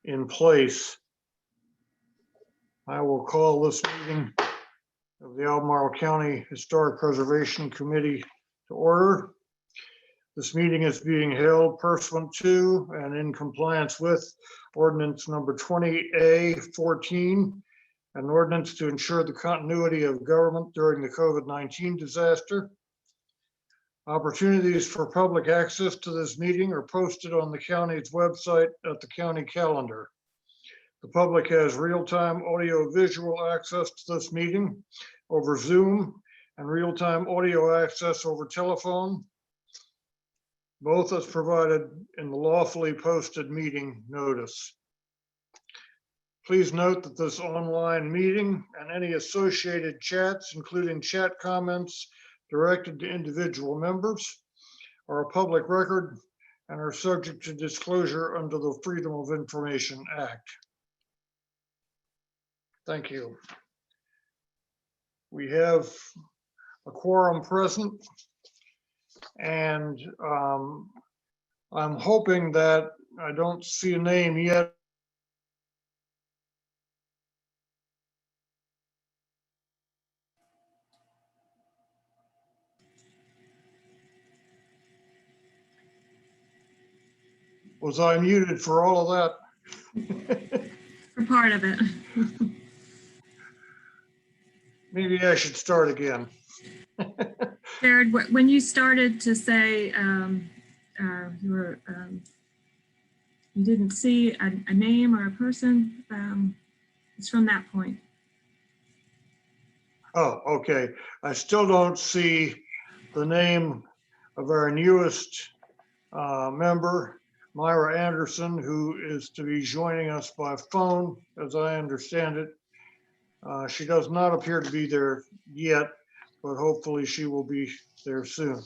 in place. I will call this meeting of the Albemarle County Historic Preservation Committee to order. This meeting is being held pursuant to and in compliance with ordinance number 20A-14, an ordinance to ensure the continuity of government during the COVID-19 disaster. Opportunities for public access to this meeting are posted on the county's website at the county calendar. The public has real-time audio-visual access to this meeting over Zoom and real-time audio access over telephone, both as provided in the lawfully posted meeting notice. Please note that this online meeting and any associated chats, including chat comments directed to individual members, are a public record and are subject to disclosure under the Freedom of Information Act. Thank you. We have a quorum present, and I'm hoping that I don't see a name yet. Was I muted for all of that? For part of it. Maybe I should start again. Jared, when you started to say you didn't see a name or a person, it's from that point. Oh, okay. I still don't see the name of our newest member, Myra Anderson, who is to be joining us by phone, as I understand it. She does not appear to be there yet, but hopefully she will be there soon.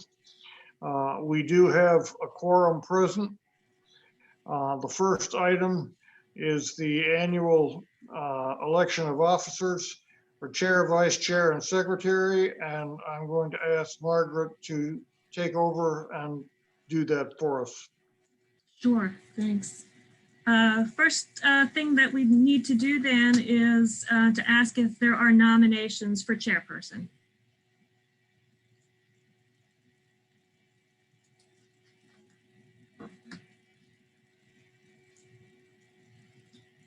We do have a quorum present. The first item is the annual election of officers for chair, vice chair, and secretary, and I'm going to ask Margaret to take over and do that for us. Sure, thanks. First thing that we need to do then is to ask if there are nominations for chairperson.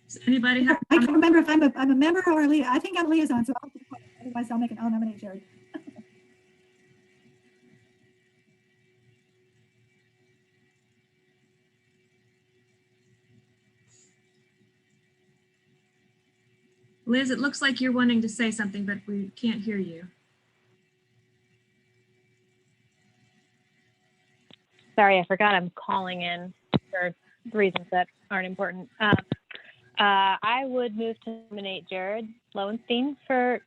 Does anybody have? I can't remember if I'm a member or a I think I'm a liaison, so otherwise I'll nominate Jared. Liz, it looks like you're wanting to say something, but we can't hear you. Sorry, I forgot I'm calling in for reasons that aren't important. I would move to nominate Jared Lowenstein for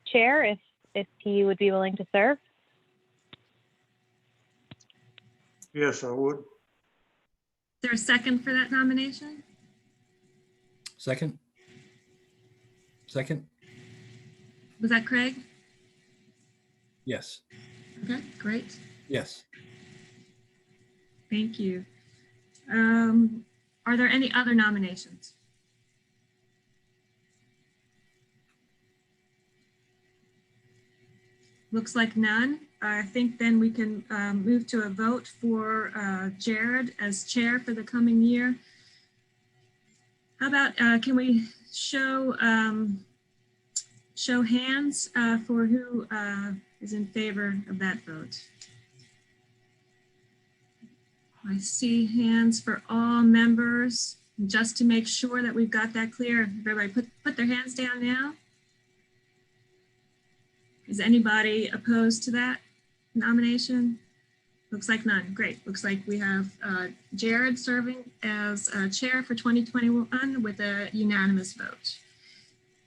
chair if he would be willing to serve. Yes, I would. Is there a second for that nomination? Second. Second. Was that Craig? Yes. Okay, great. Yes. Thank you. Are there any other nominations? Looks like none. I think then we can move to a vote for Jared as chair for the coming year. How about, can we show hands for who is in favor of that vote? I see hands for all members. Just to make sure that we've got that clear, everybody put their hands down now. Is anybody opposed to that nomination? Looks like none. Great. Looks like we have Jared serving as chair for 2021 with a unanimous vote.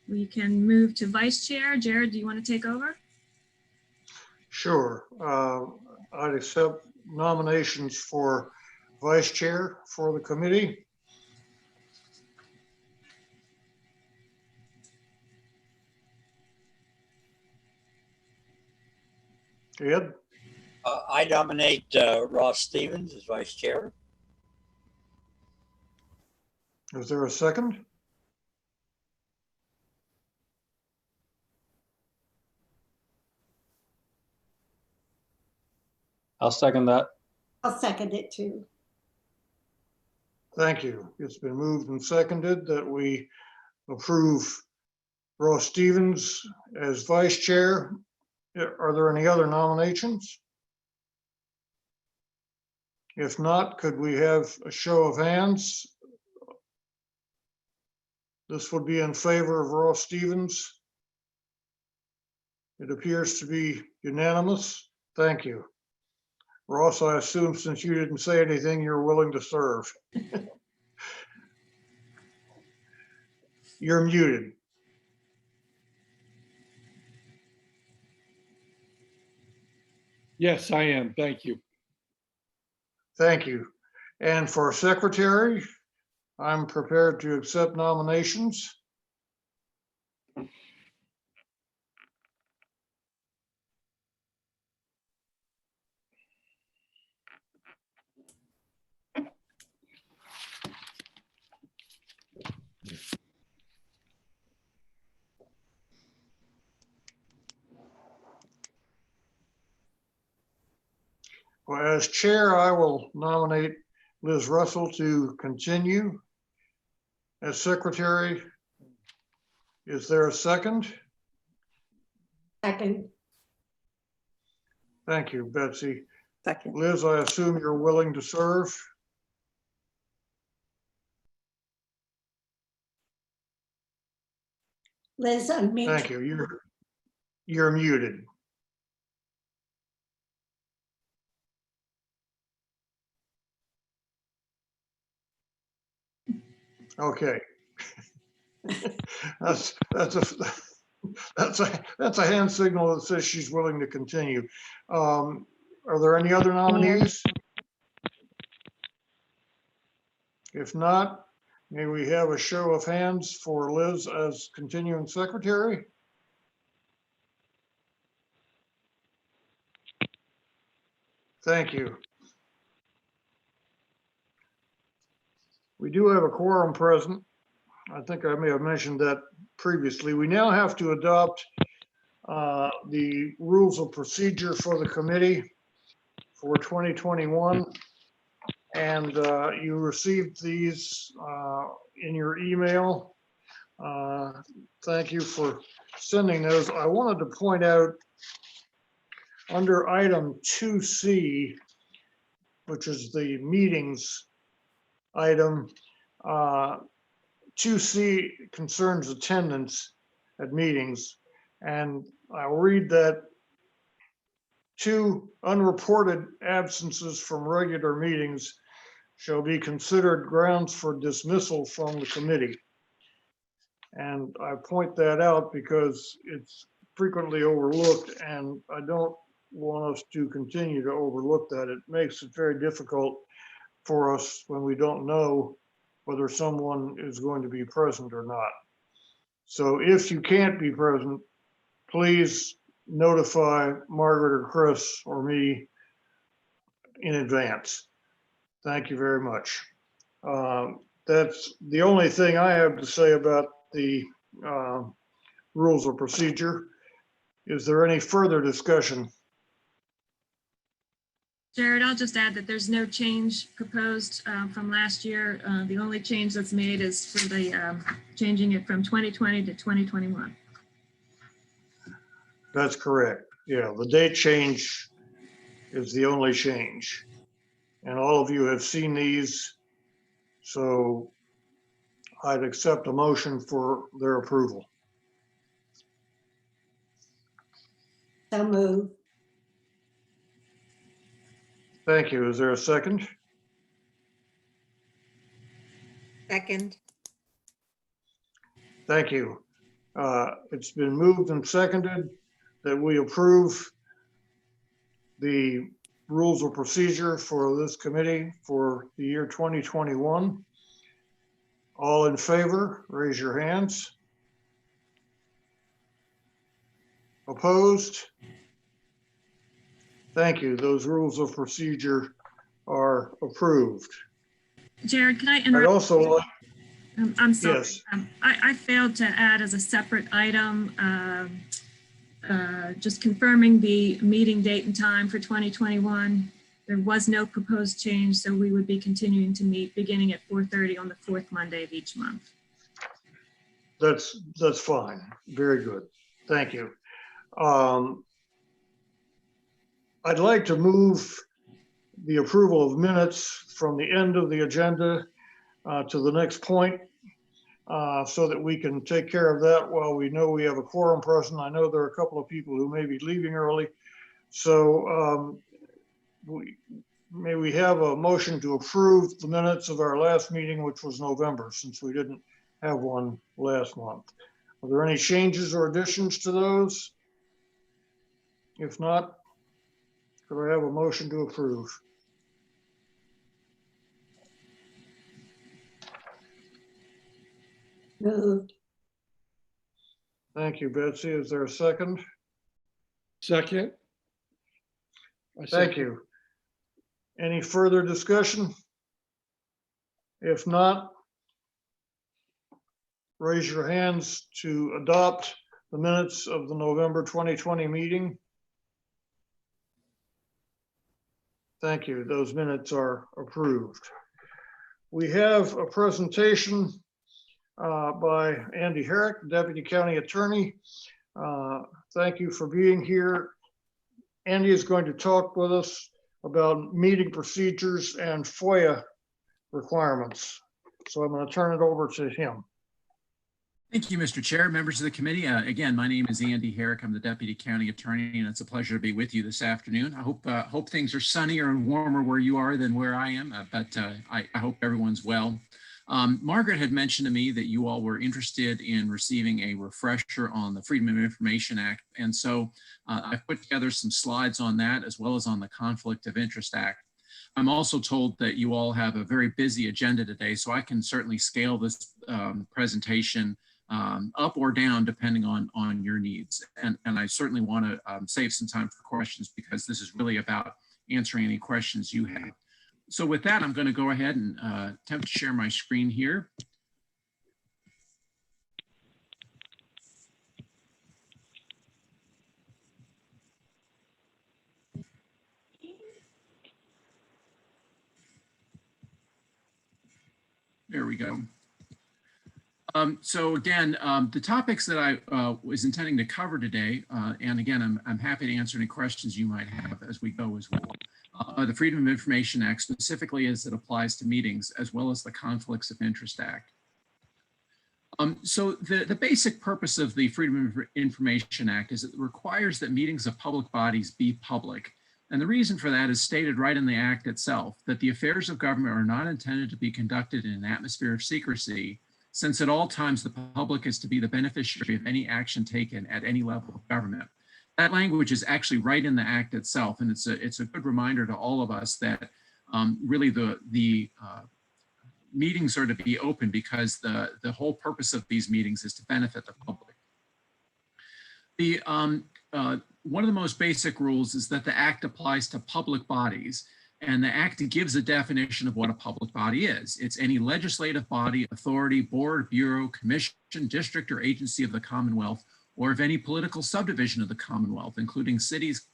We can move to vice chair. Jared, do you want to take over? Sure. I'd accept nominations for vice chair for the committee. Ed? I nominate Ross Stevens as vice chair. Is there a second? I'll second that. I'll second it too. Thank you. It's been moved and seconded that we approve Ross Stevens as vice chair. Are there any other nominations? If not, could we have a show of hands? This would be in favor of Ross Stevens. It appears to be unanimous. Thank you. Ross, I assume since you didn't say anything, you're willing to serve. You're muted. Yes, I am. Thank you. Thank you. And for secretary, I'm prepared to accept nominations. Well, as chair, I will nominate Liz Russell to continue. As secretary, is there a second? Second. Thank you, Betsy. Second. Liz, I assume you're willing to serve? Liz, unmute. Thank you. You're muted. Okay. That's a hand signal that says she's willing to continue. Are there any other nominees? If not, may we have a show of hands for Liz as continuing secretary? Thank you. We do have a quorum present. I think I may have mentioned that previously. We now have to adopt the rules of procedure for the committee for 2021. And you received these in your email. Thank you for sending those. I wanted to point out under item 2C, which is the meetings item, 2C concerns attendance at meetings. And I'll read that 2 unreported absences from regular meetings shall be considered grounds for dismissal from the committee. And I point that out because it's frequently overlooked, and I don't want us to continue to overlook that. It makes it very difficult for us when we don't know whether someone is going to be present or not. So if you can't be present, please notify Margaret or Chris or me in advance. Thank you very much. That's the only thing I have to say about the rules of procedure. Is there any further discussion? Jared, I'll just add that there's no change proposed from last year. The only change that's made is for the changing it from 2020 to 2021. That's correct. Yeah, the date change is the only change. And all of you have seen these, so I'd accept a motion for their approval. So move. Thank you. Is there a second? Second. Thank you. It's been moved and seconded that we approve the rules of procedure for this committee for the year 2021. All in favor, raise your hands. Opposed? Thank you. Those rules of procedure are approved. Jared, can I I'd interrupt? also like, I'm sorry. Yes. I failed to add as a separate item, just confirming the meeting date and time for 2021. There was no proposed change, so we would be continuing to meet beginning at 4:30 on the fourth Monday of each month. That's fine. Very good. Thank you. I'd like to move the approval of minutes from the end of the agenda to the next point, so that we can take care of that while we know we have a quorum present. I know there are a couple of people who may be leaving early. So may we have a motion to approve the minutes of our last meeting, which was November, since we didn't have one last month. Are there any changes or additions to those? If not, could I have a motion to approve? Moved. Thank you, Betsy. Is there a second? Second. Thank you. Any further discussion? If not, raise your hands to adopt the minutes of the November 2020 meeting. Thank you. Those minutes are approved. We have a presentation by Andy Herrick, Deputy County Attorney. Thank you for being here. Andy is going to talk with us about meeting procedures and FOIA requirements. So I'm going to turn it over to him. Thank you, Mr. Chair, members of the committee. Again, my name is Andy Herrick. I'm the Deputy County Attorney, and it's a pleasure to be with you this afternoon. I hope things are sunnier and warmer where you are than where I am, but I hope everyone's well. Margaret had mentioned to me that you all were interested in receiving a refresher on the Freedom of Information Act, and so I put together some slides on that, as well as on the Conflict of Interest Act. I'm also told that you all have a very busy agenda today, so I can certainly scale this presentation up or down depending on your needs. And I certainly want to save some time for questions, because this is really about answering any questions you have. So with that, I'm going to go ahead and attempt to share my screen here. There we go. So again, the topics that I was intending to cover today, and again, I'm happy to answer any questions you might have as we go as well. The Freedom of Information Act, specifically as it applies to meetings, as well as the Conflicts of Interest Act. So the basic purpose of the Freedom of Information Act is it requires that meetings of public bodies be public. And the reason for that is stated right in the act itself, that the affairs of government are not intended to be conducted in an atmosphere of secrecy, since at all times the public is to be the beneficiary of any action taken at any level of government. That language is actually right in the act itself, and it's a good reminder to all of us that really the meetings are to be open, because the whole purpose of these meetings is to benefit the public. One of the most basic rules is that the act applies to public bodies, and the act gives a definition of what a public body is. It's any legislative body, authority, board, bureau, commission, district, or agency of the Commonwealth, or of any political subdivision of the Commonwealth, including cities,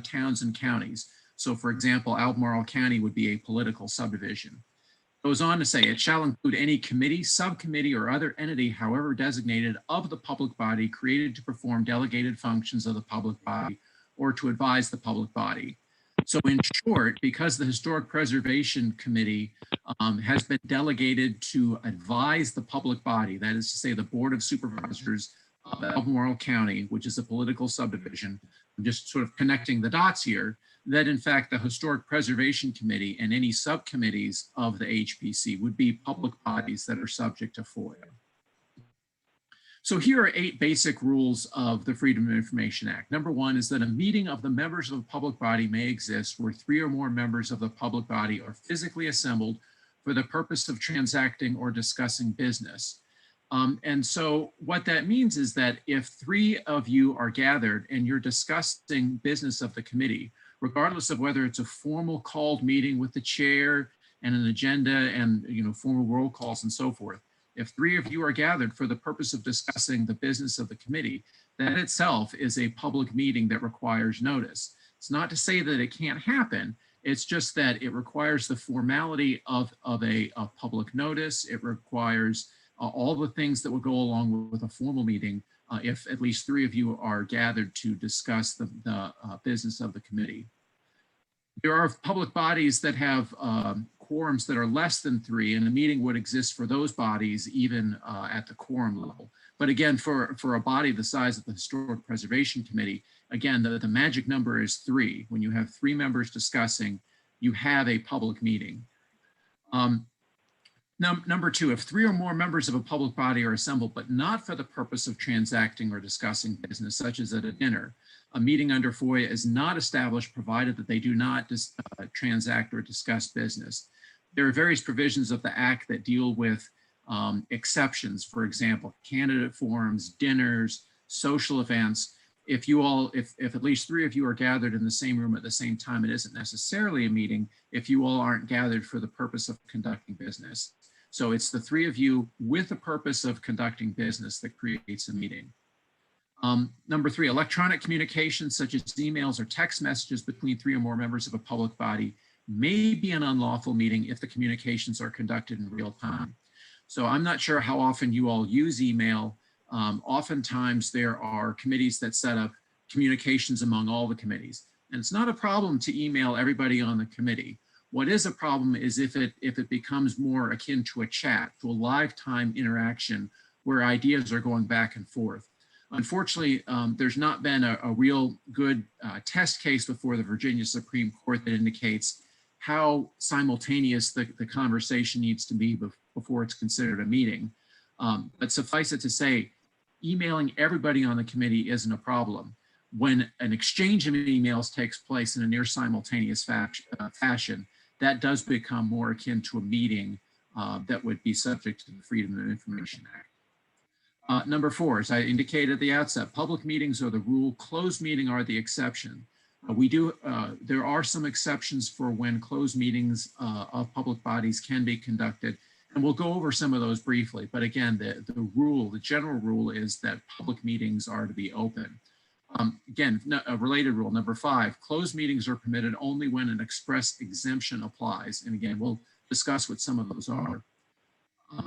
towns, and counties. So for example, Albemarle County would be a political subdivision. It goes on to say, it shall include any committee, subcommittee, or other entity, however designated, of the public body created to perform delegated functions of the public body or to advise the public body. So in short, because the Historic Preservation Committee has been delegated to advise the public body, that is to say the Board of Supervisors of Albemarle County, which is a political subdivision, I'm just sort of connecting the dots here, that in fact the Historic Preservation Committee and any subcommittees of the HPC would be public bodies that are subject to FOIA. So here are 8 basic rules of the Freedom of Information Act. Number 1 is that a meeting of the members of a public body may exist where 3 or more members of the public body are physically assembled for the purpose of transacting or discussing business. And so what that means is that if 3 of you are gathered and you're discussing business of the committee, regardless of whether it's a formal called meeting with the chair and an agenda and formal roll calls and so forth, If 3 of you are gathered for the purpose of discussing the business of the committee, that itself is a public meeting that requires notice. It's not to say that it can't happen. It's just that it requires the formality of a public notice. It requires all the things that would go along with a formal meeting if at least 3 of you are gathered to discuss the business of the committee. There are public bodies that have quorums that are less than 3, and a meeting would exist for those bodies even at the quorum level. But again, for a body the size of the Historic Preservation Committee, again, the magic number is 3. When you have 3 members discussing, you have a public meeting. Number 2, if 3 or more members of a public body are assembled, but not for the purpose of transacting or discussing business, such as at a dinner, a meeting under FOIA is not established provided that they do not transact or discuss business. There are various provisions of the Act that deal with exceptions, for example, candidate forums, dinners, social events. If at least 3 of you are gathered in the same room at the same time, it isn't necessarily a meeting if you all aren't gathered for the purpose of conducting business. So it's the 3 of you with the purpose of conducting business that creates a meeting. Number 3, electronic communications such as emails or text messages between 3 or more members of a public body may be an unlawful meeting if the communications are conducted in real time. So I'm not sure how often you all use email. Oftentimes there are committees that set up communications among all the committees. And it's not a problem to email everybody on the committee. What is a problem is if it becomes more akin to a chat, to a live time interaction where ideas are going back and forth. Unfortunately, there's not been a real good test case before the Virginia Supreme Court that indicates how simultaneous the conversation needs to be before it's considered a meeting. But suffice it to say, emailing everybody on the committee isn't a problem. When an exchange of emails takes place in a near simultaneous fashion, that does become more akin to a meeting that would be subject to the Freedom of Information Act. Number 4, as I indicated at the outset, public meetings are the rule, closed meeting are the exception. There are some exceptions for when closed meetings of public bodies can be conducted, and we'll go over some of those briefly. But again, the general rule is that public meetings are to be open. Again, a related rule, number 5, closed meetings are permitted only when an express exemption applies. And again, we'll discuss what some of those are.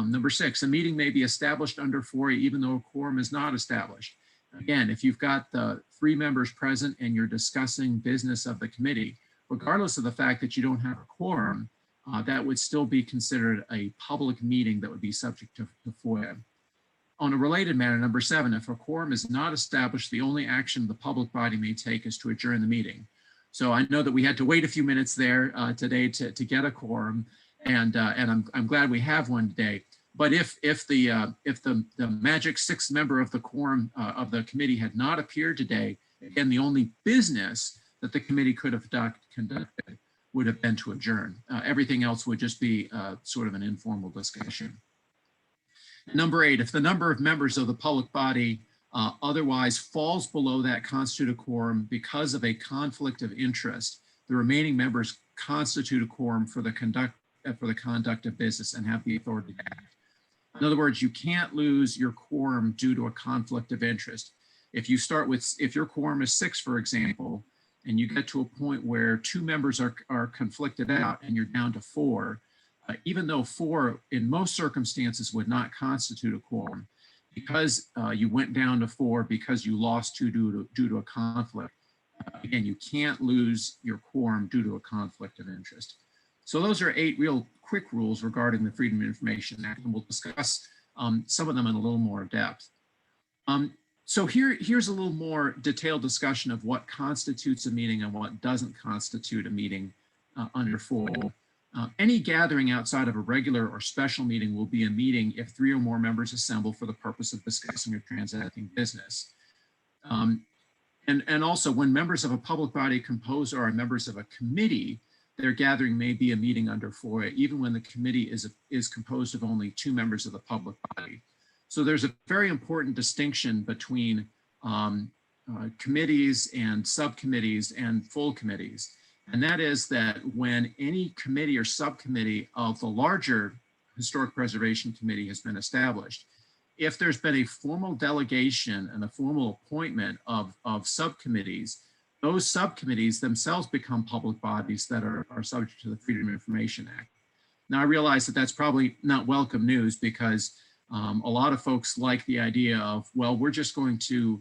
Number 6, a meeting may be established under FOIA even though a quorum is not established. Again, if you've got the 3 members present and you're discussing business of the committee, regardless of the fact that you don't have a quorum, that would still be considered a public meeting that would be subject to FOIA. On a related matter, number 7, if a quorum is not established, the only action the public body may take is to adjourn the meeting. So I know that we had to wait a few minutes there today to get a quorum, and I'm glad we have one today. But if the magic 6th member of the quorum of the committee had not appeared today, again, the only business that the committee could have conducted would have been to adjourn. Everything else would just be sort of an informal discussion. Number 8, if the number of members of the public body otherwise falls below that constitute a quorum because of a conflict of interest, the remaining members constitute a quorum for the conduct of business and have the authority to act. In other words, you can't lose your quorum due to a conflict of interest. If your quorum is 6, for example, and you get to a point where 2 members are conflicted out and you're down to 4, even though 4 in most circumstances would not constitute a quorum, because you went down to 4 because you lost 2 due to a conflict, again, you can't lose your quorum due to a conflict of interest. So those are 8 real quick rules regarding the Freedom of Information Act, and we'll discuss some of them in a little more depth. So here's a little more detailed discussion of what constitutes a meeting and what doesn't constitute a meeting under FOIA. Any gathering outside of a regular or special meeting will be a meeting if 3 or more members assemble for the purpose of discussing or transacting business. And also, when members of a public body composed or are members of a committee, their gathering may be a meeting under FOIA, even when the committee is composed of only 2 members of the public body. So there's a very important distinction between committees and subcommittees and full committees. And that is that when any committee or subcommittee of the larger Historic Preservation Committee has been established. If there's been a formal delegation and a formal appointment of subcommittees, those subcommittees themselves become public bodies that are subject to the Freedom of Information Act. Now, I realize that that's probably not welcome news because a lot of folks like the idea of, well, we're just going to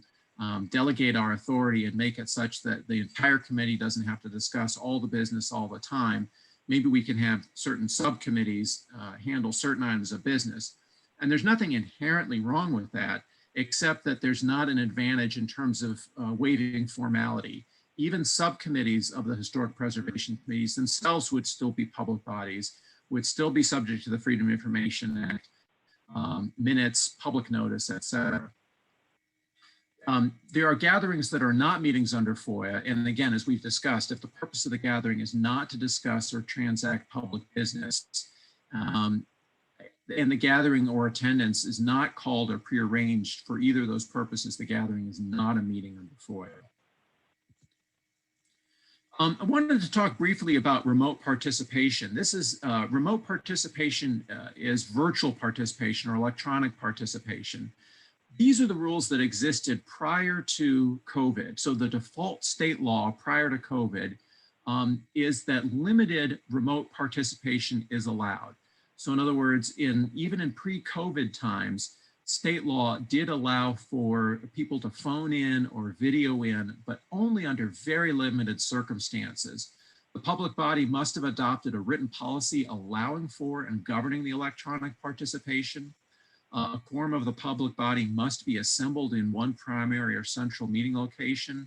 delegate our authority and make it such that the entire committee doesn't have to discuss all the business all the time. Maybe we can have certain subcommittees handle certain items of business. And there's nothing inherently wrong with that, except that there's not an advantage in terms of waiving formality. Even subcommittees of the Historic Preservation Committees themselves would still be public bodies, would still be subject to the Freedom of Information Act, minutes, public notice, etc. There are gatherings that are not meetings under FOIA. And again, as we've discussed, if the purpose of the gathering is not to discuss or transact public business, and the gathering or attendance is not called or prearranged for either of those purposes, the gathering is not a meeting under FOIA. I wanted to talk briefly about remote participation. This is remote participation is virtual participation or electronic participation. These are the rules that existed prior to COVID. So the default state law prior to COVID is that limited remote participation is allowed. So in other words, even in pre-COVID times, state law did allow for people to phone in or video in, but only under very limited circumstances. The public body must have adopted a written policy allowing for and governing the electronic participation. A quorum of the public body must be assembled in one primary or central meeting location.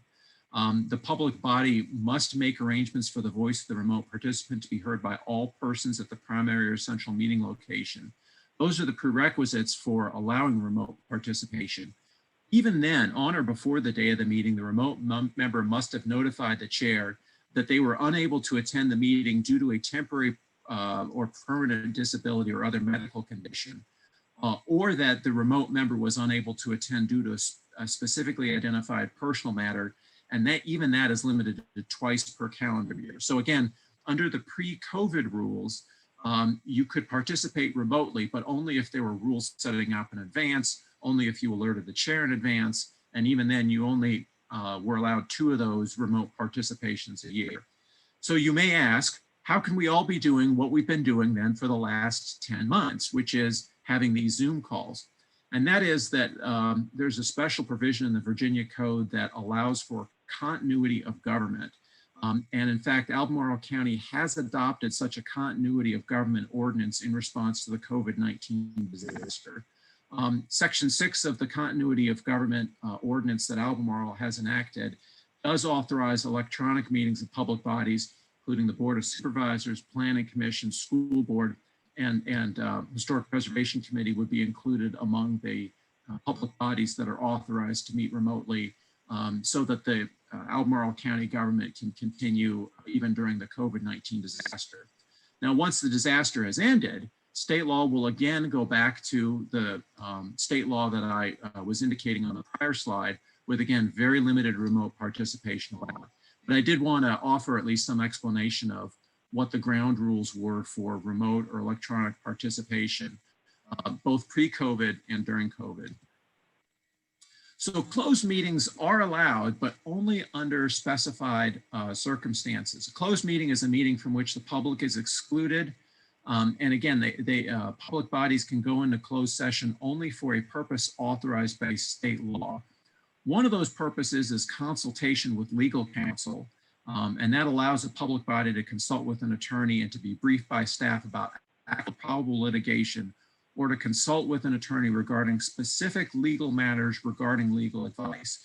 The public body must make arrangements for the voice of the remote participant to be heard by all persons at the primary or central meeting location. Those are the prerequisites for allowing remote participation. Even then, on or before the day of the meeting, the remote member must have notified the chair that they were unable to attend the meeting due to a temporary or permanent disability or other medical condition, or that the remote member was unable to attend due to a specifically identified personal matter, and that even that is limited to twice per calendar year. So again, under the pre-COVID rules, you could participate remotely, but only if there were rules setting up in advance, only if you alerted the chair in advance, and even then you only were allowed 2 of those remote participations a year. So you may ask, how can we all be doing what we've been doing then for the last 10 months, which is having these Zoom calls? And that is that there's a special provision in the Virginia Code that allows for continuity of government. And in fact, Albemarle County has adopted such a continuity of government ordinance in response to the COVID-19 disaster. Section 6 of the continuity of government ordinance that Albemarle has enacted does authorize electronic meetings of public bodies, including the Board of Supervisors, Planning Commission, School Board, and Historic Preservation Committee would be included among the public bodies that are authorized to meet remotely, so that the Albemarle County government can continue even during the COVID-19 disaster. Now, once the disaster has ended, state law will again go back to the state law that I was indicating on the prior slide, with again, very limited remote participation allowed. But I did want to offer at least some explanation of what the ground rules were for remote or electronic participation, both pre-COVID and during COVID. So closed meetings are allowed, but only under specified circumstances. A closed meeting is a meeting from which the public is excluded. And again, public bodies can go into closed session only for a purpose authorized by state law. One of those purposes is consultation with legal counsel. And that allows a public body to consult with an attorney and to be briefed by staff about probable litigation, or to consult with an attorney regarding specific legal matters regarding legal advice.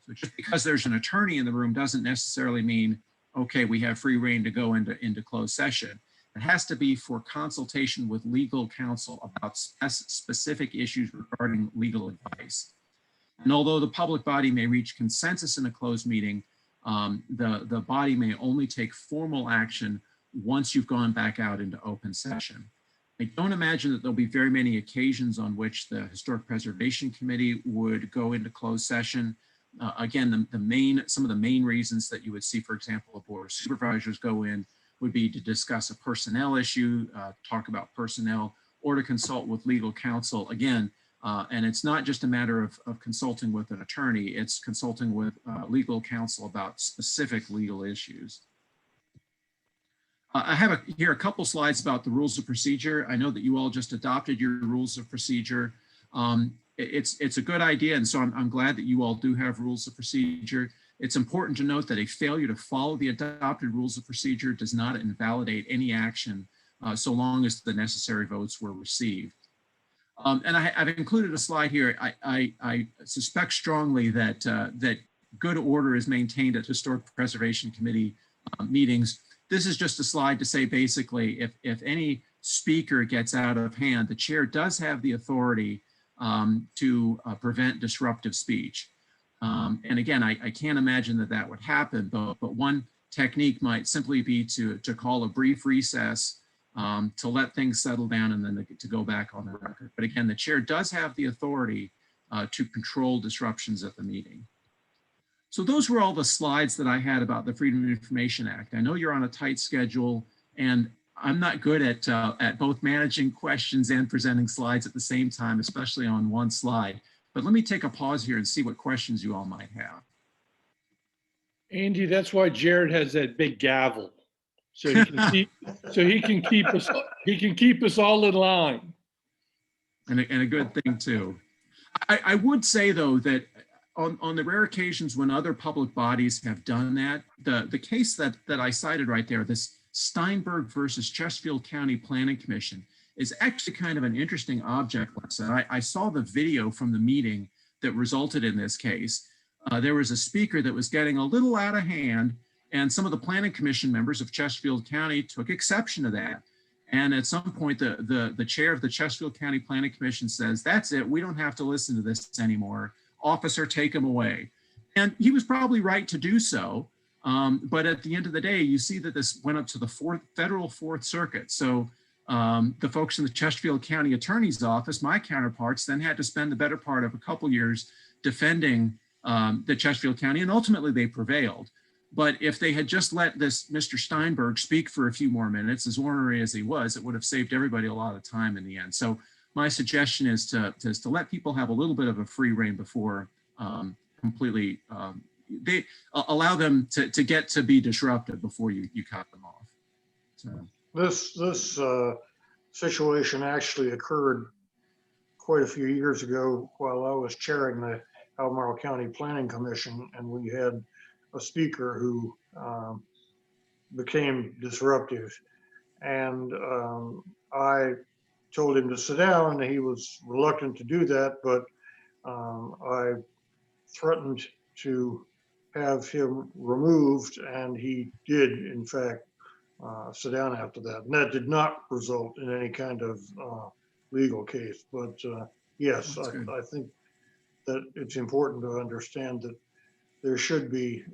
So just because there's an attorney in the room doesn't necessarily mean, okay, we have free reign to go into closed session. It has to be for consultation with legal counsel about specific issues regarding legal advice. And although the public body may reach consensus in a closed meeting, the body may only take formal action once you've gone back out into open session. I don't imagine that there'll be very many occasions on which the Historic Preservation Committee would go into closed session. Again, some of the main reasons that you would see, for example, a Board of Supervisors go in would be to discuss a personnel issue, talk about personnel, or to consult with legal counsel. Again, and it's not just a matter of consulting with an attorney, it's consulting with legal counsel about specific legal issues. I have here a couple slides about the rules of procedure. I know that you all just adopted your rules of procedure. It's a good idea, and so I'm glad that you all do have rules of procedure. It's important to note that a failure to follow the adopted rules of procedure does not invalidate any action so long as the necessary votes were received. And I've included a slide here. I suspect strongly that that good order is maintained at Historic Preservation Committee meetings. This is just a slide to say basically if any speaker gets out of hand, the chair does have the authority to prevent disruptive speech. And again, I can't imagine that that would happen, but one technique might simply be to call a brief recess to let things settle down and then to go back on the record. But again, the chair does have the authority to control disruptions at the meeting. So those were all the slides that I had about the Freedom of Information Act. I know you're on a tight schedule, and I'm not good at both managing questions and presenting slides at the same time, especially on one slide. But let me take a pause here and see what questions you all might have. Andy, that's why Jared has that big gavel. So he can keep us all in line. And a good thing too. I would say though that on the rare occasions when other public bodies have done that, the case that I cited right there, this Steinberg versus Chesterfield County Planning Commission, is actually kind of an interesting object lesson. I saw the video from the meeting that resulted in this case. There was a speaker that was getting a little out of hand, and some of the Planning Commission members of Chesterfield County took exception to that. And at some point, the chair of the Chesterfield County Planning Commission says, "That's it, we don't have to listen to this anymore. Officer, take him away." And he was probably right to do so. But at the end of the day, you see that this went up to the federal Fourth Circuit. So the folks in the Chesterfield County Attorney's Office, my counterparts, then had to spend the better part of a couple years defending the Chesterfield County, and ultimately they prevailed. But if they had just let this Mr. Steinberg speak for a few more minutes, as ornery as he was, it would have saved everybody a lot of time in the end. So my suggestion is to let people have a little bit of a free rein before completely, they allow them to get to be disruptive before you cut them off. So. This situation actually occurred quite a few years ago while I was chairing the Albemarle County Planning Commission, and we had a speaker who became disruptive, and I told him to sit down, and he was reluctant to do that, but I threatened to have him removed, and he did in fact sit down after that, and that did not result in any kind of legal case. But yes, I think that it's important to understand that there should be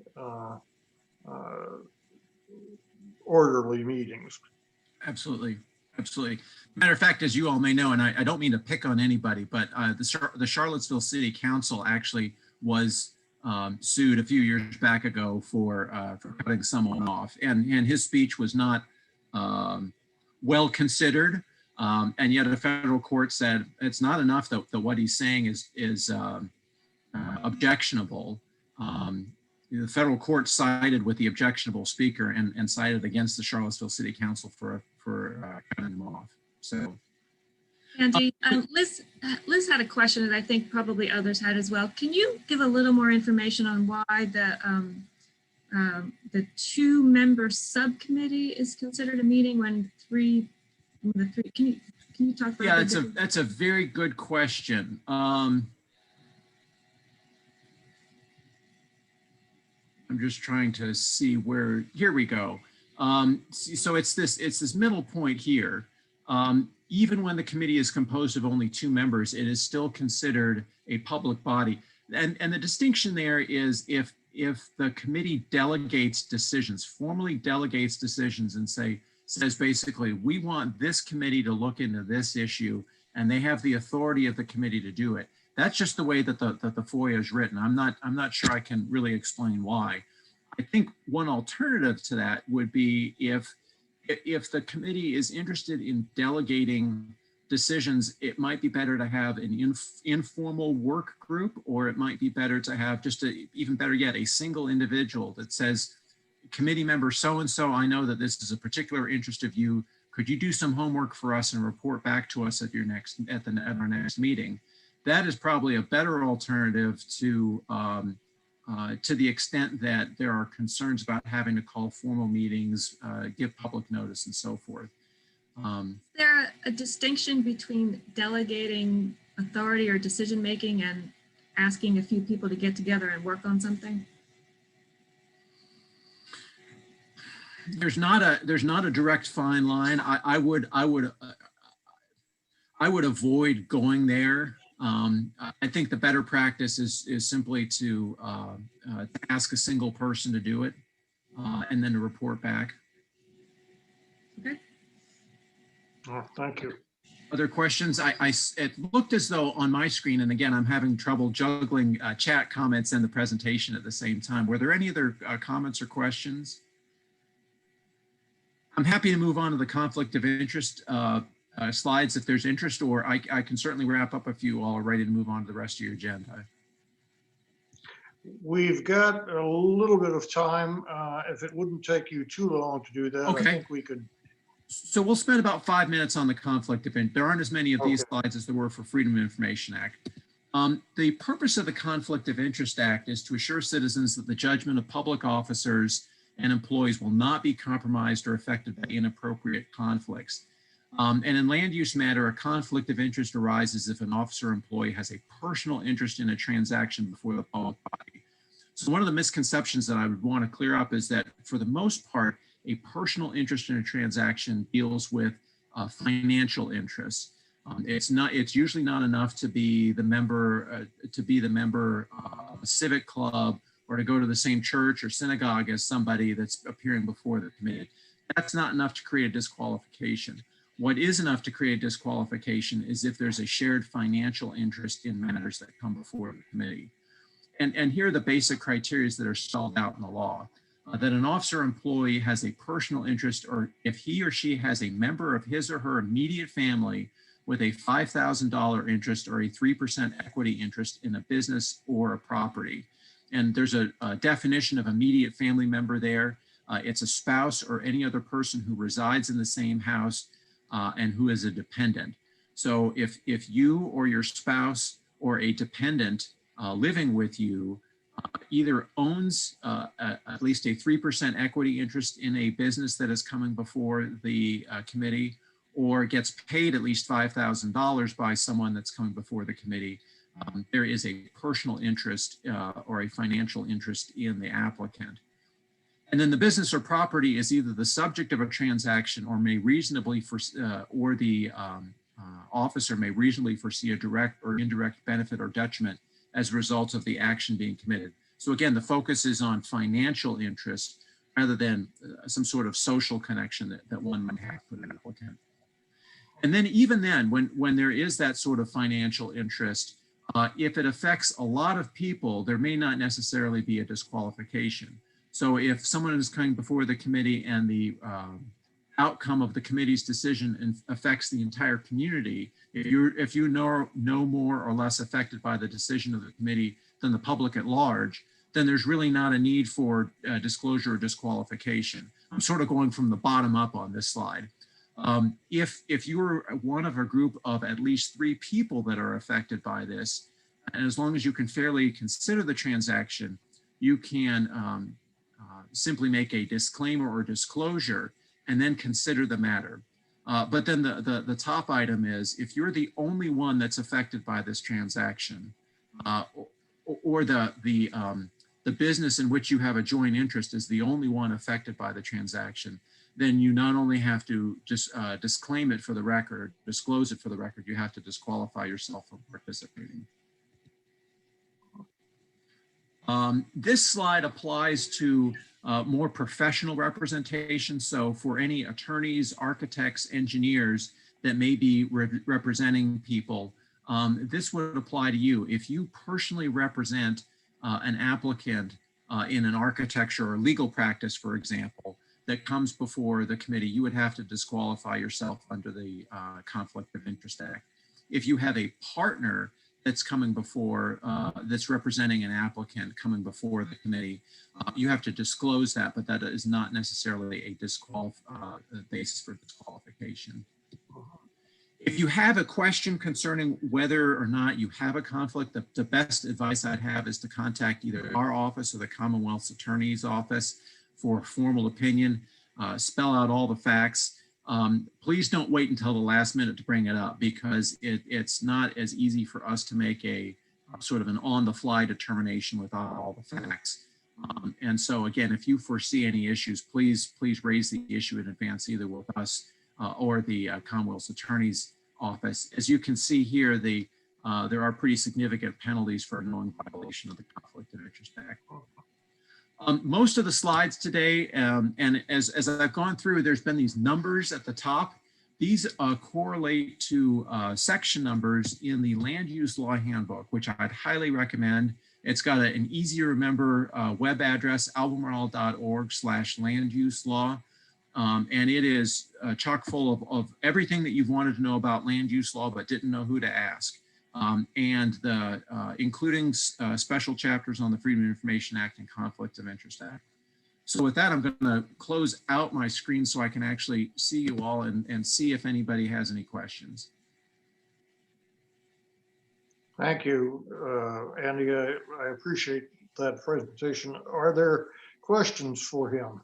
orderly meetings. Absolutely. Absolutely. Matter of fact, as you all may know, and I don't mean to pick on anybody, but the Charlottesville City Council actually was sued a few years back ago for cutting someone off, and his speech was not well considered, and yet a federal court said it's not enough that what he's saying is objectionable. The federal court sided with the objectionable speaker and sided against the Charlottesville City Council for cutting him off. So, Andy, Liz had a question that I think probably others had as well. Can you give a little more information on why the 2-member subcommittee is considered a meeting when the three? Can you talk about that? Yeah, that's a very good question. I'm just trying to see where. Here we go. So it's this middle point here. Even when the committee is composed of only 2 members, it is still considered a public body. And the distinction there is if the committee delegates decisions, formally delegates decisions, and says basically, we want this committee to look into this issue, and they have the authority of the committee to do it. That's just the way that the FOIA is written. I'm not sure I can really explain why. I think one alternative to that would be if the committee is interested in delegating decisions, it might be better to have an informal work group, or it might be better to have just even better yet, a single individual that says, committee member so-and-so, I know that this is a particular interest of you. Could you do some homework for us and report back to us at our next meeting? That is probably a better alternative to the extent that there are concerns about having to call formal meetings, give public notice, and so forth. Is there a distinction between delegating authority or decision-making and asking a few people to get together and work on something? There's not a direct fine line. I would avoid going there. I think the better practice is simply to ask a single person to do it and then to report back. Okay. Oh, thank you. Other questions? It looked as though on my screen, and again, I'm having trouble juggling chat comments and the presentation at the same time. Were there any other comments or questions? I'm happy to move on to the conflict of interest slides if there's interest, or I can certainly wrap up if you all are ready to move on to the rest of your agenda. We've got a little bit of time. If it wouldn't take you too long to do that, Okay. I think we could. So we'll spend about 5 minutes on the conflict of interest. There aren't as many of these Okay. slides as there were for Freedom of Information Act. The purpose of the Conflict of Interest Act is to assure citizens that the judgment of public officers and employees will not be compromised or affected by inappropriate conflicts. And in land use matter, a conflict of interest arises if an officer or employee has a personal interest in a transaction before the public body. So one of the misconceptions that I would want to clear up is that for the most part, a personal interest in a transaction deals with financial interests. It's usually not enough to be the member of a civic club or to go to the same church or synagogue as somebody that's appearing before the committee. That's not enough to create a disqualification. What is enough to create disqualification is if there's a shared financial interest in matters that come before the committee. And here are the basic criteria that are spelled out in the law. That an officer or employee has a personal interest, or if he or she has a member of his or her immediate family with a $5,000 interest or a 3% equity interest in a business or a property. And there's a definition of immediate family member there. It's a spouse or any other person who resides in the same house and who is a dependent. So if you or your spouse or a dependent living with you either owns at least a 3% equity interest in a business that is coming before the committee, or gets paid at least $5,000 by someone that's coming before the committee, there is a personal interest or a financial interest in the applicant. And then the business or property is either the subject of a transaction or may reasonably or the officer may reasonably foresee a direct or indirect benefit or detriment as a result of the action being committed. So again, the focus is on financial interest rather than some sort of social connection that one might have with an applicant. And then even then, when there is that sort of financial interest, if it affects a lot of people, there may not necessarily be a disqualification. So if someone is coming before the committee and the outcome of the committee's decision affects the entire community, if you know more or less affected by the decision of the committee than the public at large, then there's really not a need for disclosure or disqualification. I'm sort of going from the bottom up on this slide. If you're one of a group of at least 3 people that are affected by this, and as long as you can fairly consider the transaction, you can simply make a disclaimer or disclosure and then consider the matter. But then the top item is, if you're the only one that's affected by this transaction, or the business in which you have a joint interest is the only one affected by the transaction, then you not only have to just disclaim it for the record, disclose it for the record, you have to disqualify yourself from participating. This slide applies to more professional representation. So for any attorneys, architects, engineers that may be representing people, this would apply to you. If you personally represent an applicant in an architecture or legal practice, for example, that comes before the committee, you would have to disqualify yourself under the Conflict of Interest Act. If you have a partner that's coming before, that's representing an applicant coming before the committee, you have to disclose that, but that is not necessarily a basis for disqualification. If you have a question concerning whether or not you have a conflict, the best advice I'd have is to contact either our office or the Commonwealth's Attorney's Office for formal opinion, spell out all the facts. Please don't wait until the last minute to bring it up, because it's not as easy for us to make a sort of an on-the-fly determination without all the facts. And so again, if you foresee any issues, please raise the issue in advance, either with us or the Commonwealth's Attorney's Office. As you can see here, there are pretty significant penalties for a knowing violation of the Conflict of Interest Act. Most of the slides today, and as I've gone through, there's been these numbers at the top. These correlate to section numbers in the Land Use Law Handbook, which I'd highly recommend. It's got an easy to remember web address, albemarle.org/land-use-law. And it is chock full of everything that you've wanted to know about land use law but didn't know who to ask. Including special chapters on the Freedom of Information Act and Conflict of Interest Act. So with that, I'm going to close out my screen so I can actually see you all and see if anybody has any questions. Thank you, Andy. I appreciate that presentation. Are there questions for him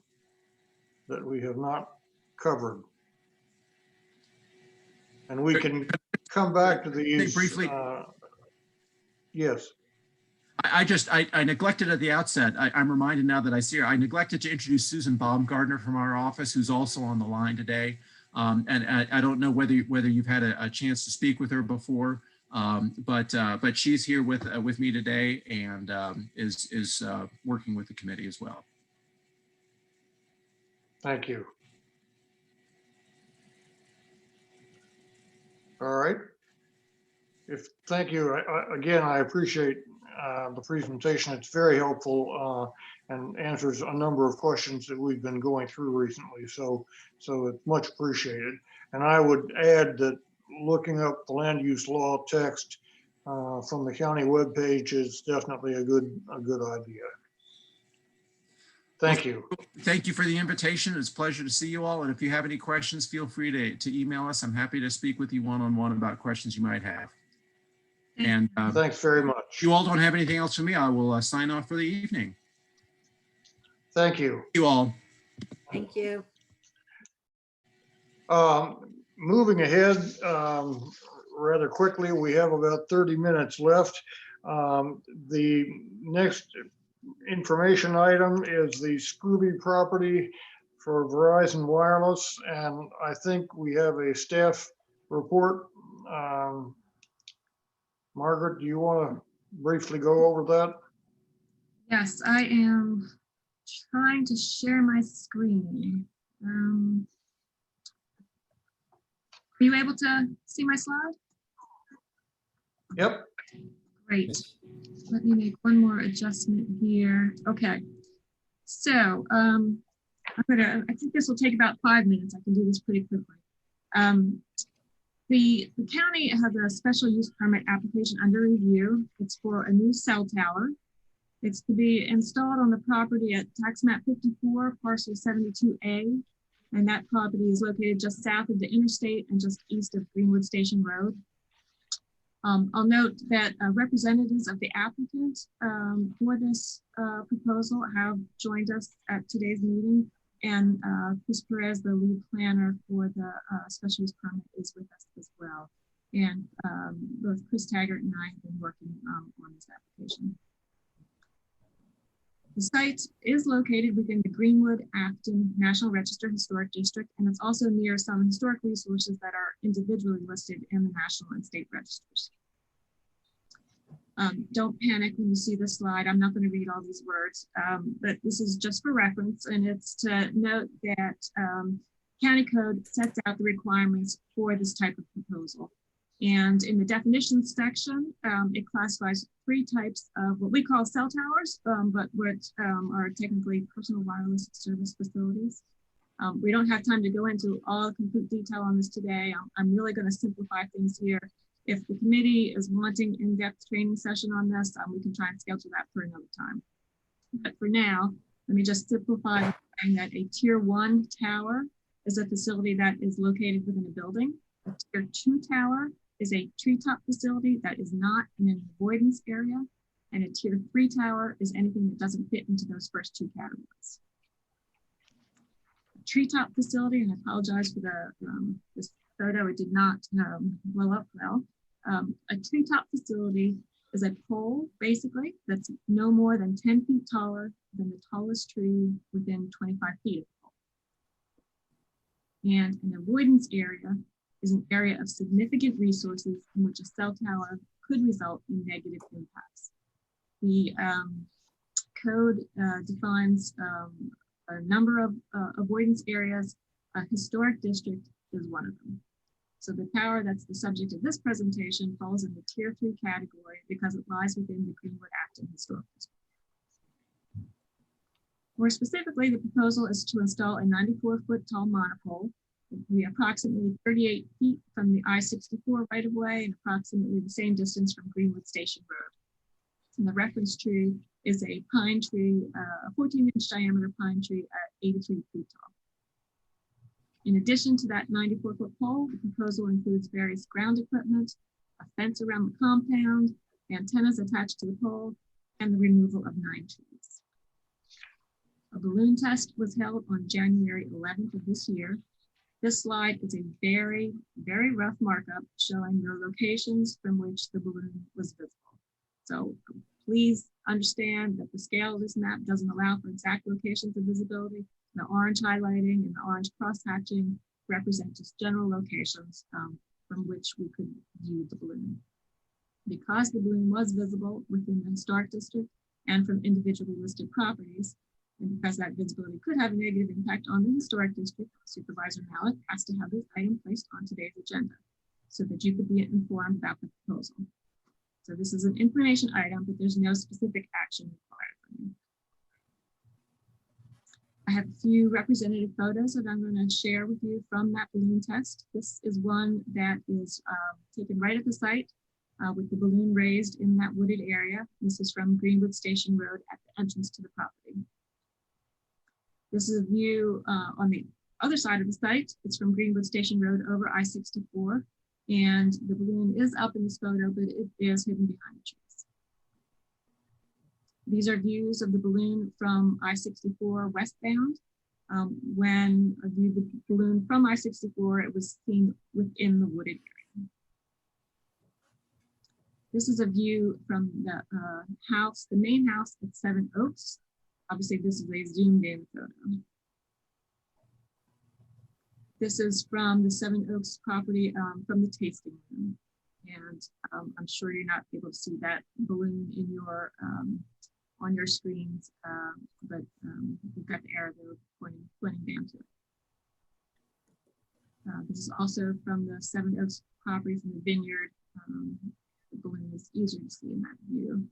that we have not covered? And we can come back to these briefly. Yes. I neglected at the outset. I'm reminded now that I see her. I neglected to introduce Susan Baumgartner from our office, who's also on the line today. And I don't know whether you've had a chance to speak with her before, but she's here with me today and is working with the committee as well. Thank you. All right. Thank you. Again, I appreciate the presentation. It's very helpful and answers a number of questions that we've been going through recently. So it's much appreciated. And I would add that looking up the land use law text from the county webpage is definitely a good idea. Thank you. Thank you for the invitation. It's a pleasure to see you all. And if you have any questions, feel free to email us. I'm happy to speak with you one-on-one about questions you might have. And thanks very much. If you all don't have anything else for me, I will sign off for the evening. Thank you. Thank you all. Thank you. Moving ahead rather quickly, we have about 30 minutes left. The next information item is the Scrooby property for Verizon Wireless, and I think we have a staff report. Margaret, do you want to briefly go over that? Yes, I am trying to share my screen. Are you able to see my slide? Yep. Great. Let me make one more adjustment here. Okay. So I think this will take about 5 minutes. I can do this pretty quickly. The county has a special use permit application under review. It's for a new cell tower. It's to be installed on the property at tax map 54, parcel 72A. And that property is located just south of the interstate and just east of Greenwood Station Road. I'll note that representatives of the applicant for this proposal have joined us at today's meeting, and Chris Perez, the lead planner for the special use permit, is with us as well. And both Chris Taggart and I have been working on this application. The site is located within the Greenwood-Acton National Register Historic District, and it's also near some historic resources that are individually listed in the national and state registers. Don't panic when you see this slide. I'm not going to read all these words, but this is just for reference, and it's to note that county code sets out the requirements for this type of proposal. And in the definitions section, it classifies 3 types of what we call cell towers, but what are technically personal wireless service facilities. We don't have time to go into all the complete detail on this today. I'm really going to simplify things here. If the committee is wanting in-depth training session on this, we can try and schedule that for another time. But for now, let me just simplify saying that a tier 1 tower is a facility that is located within a building. A tier 2 tower is a treetop facility that is not in an avoidance area. And a tier 3 tower is anything that doesn't fit into those first two categories. A treetop facility, and I apologize for this photo, it did not blow up well. A treetop facility is a pole, basically, that's no more than 10 feet taller than the tallest tree within 25 feet of the pole. And an avoidance area is an area of significant resources in which a cell tower could result in negative impacts. The code defines a number of avoidance areas. A historic district is one of them. So the tower that's the subject of this presentation falls in the tier 3 category because it lies within the Greenwood Acton Historic District. More specifically, the proposal is to install a 94-foot tall monopole. It will be approximately 38 feet from the I-64 right-of-way and approximately the same distance from Greenwood Station Road. And the reference tree is a pine tree, a 14-inch diameter pine tree at 83 feet tall. In addition to that 94-foot pole, the proposal includes various ground equipment, a fence around the compound, antennas attached to the pole, and the removal of 9 trees. A balloon test was held on January 11th of this year. This slide is a very, very rough markup showing the locations from which the balloon was visible. So please understand that the scale of this map doesn't allow for exact locations of visibility. The orange highlighting and the orange cross-hatching represent just general locations from which we could view the balloon. Because the balloon was visible within the historic district and from individually listed properties, and because that visibility could have a negative impact on the historic district, Supervisor Malik has to have this item placed on today's agenda so that you could be informed about the proposal. So this is an information item, but there's no specific action required from you. I have a few representative photos that I'm going to share with you from that balloon test. This is one that is taken right at the site with the balloon raised in that wooded area. This is from Greenwood Station Road at the entrance to the property. This is a view on the other side of the site. It's from Greenwood Station Road over I-64. And the balloon is up in this photo, but it is hidden behind the trees. These are views of the balloon from I-64 westbound. When I viewed the balloon from I-64, it was seen within the wooded area. This is a view from the house, the main house at 7 Oaks. Obviously, this is a zoomed in photo. This is from the 7 Oaks property from the tasting room. And I'm sure you're not able to see that balloon in your on your screens, but we've got the arrow there pointing down to it. This is also from the 7 Oaks property from the vineyard. The balloon is easier to see in that view.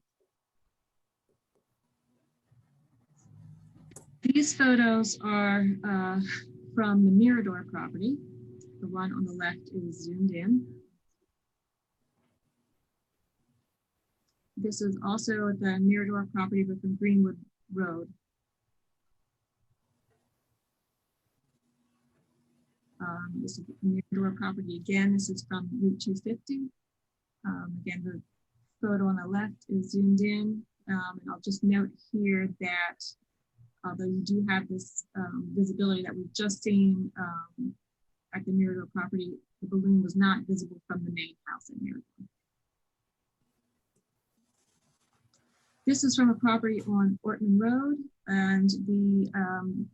These photos are from the Mirador property. The one on the left is zoomed in. This is also the Mirador property within Greenwood Road. This is the Mirador property again. This is from Route 250. Again, the photo on the left is zoomed in. And I'll just note here that although you do have this visibility that we've just seen at the Mirador property, the balloon was not visible from the main house at Mirador. This is from a property on Ortman Road, and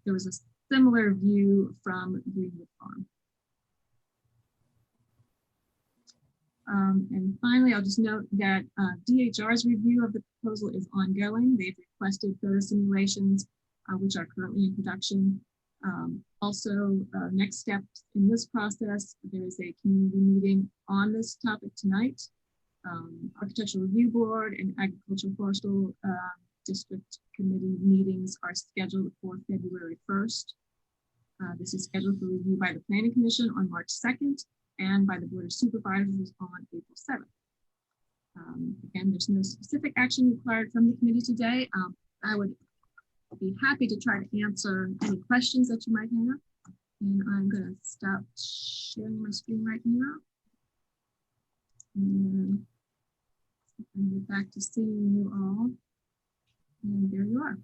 there was a similar view from Greenwood Farm. And finally, I'll just note that DHR's review of the proposal is ongoing. They've requested photo simulations, which are currently in production. Also, next steps in this process, there is a community meeting on this topic tonight. Architectural Review Board and Agricultural Forestal District Committee meetings are scheduled for February 1st. This is scheduled for review by the Planning Commission on March 2nd and by the Board of Supervisors on April 7th. Again, there's no specific action required from the committee today. I would be happy to try to answer any questions that you might have. And I'm going to stop sharing my screen right now. And get back to seeing you all. And there you are.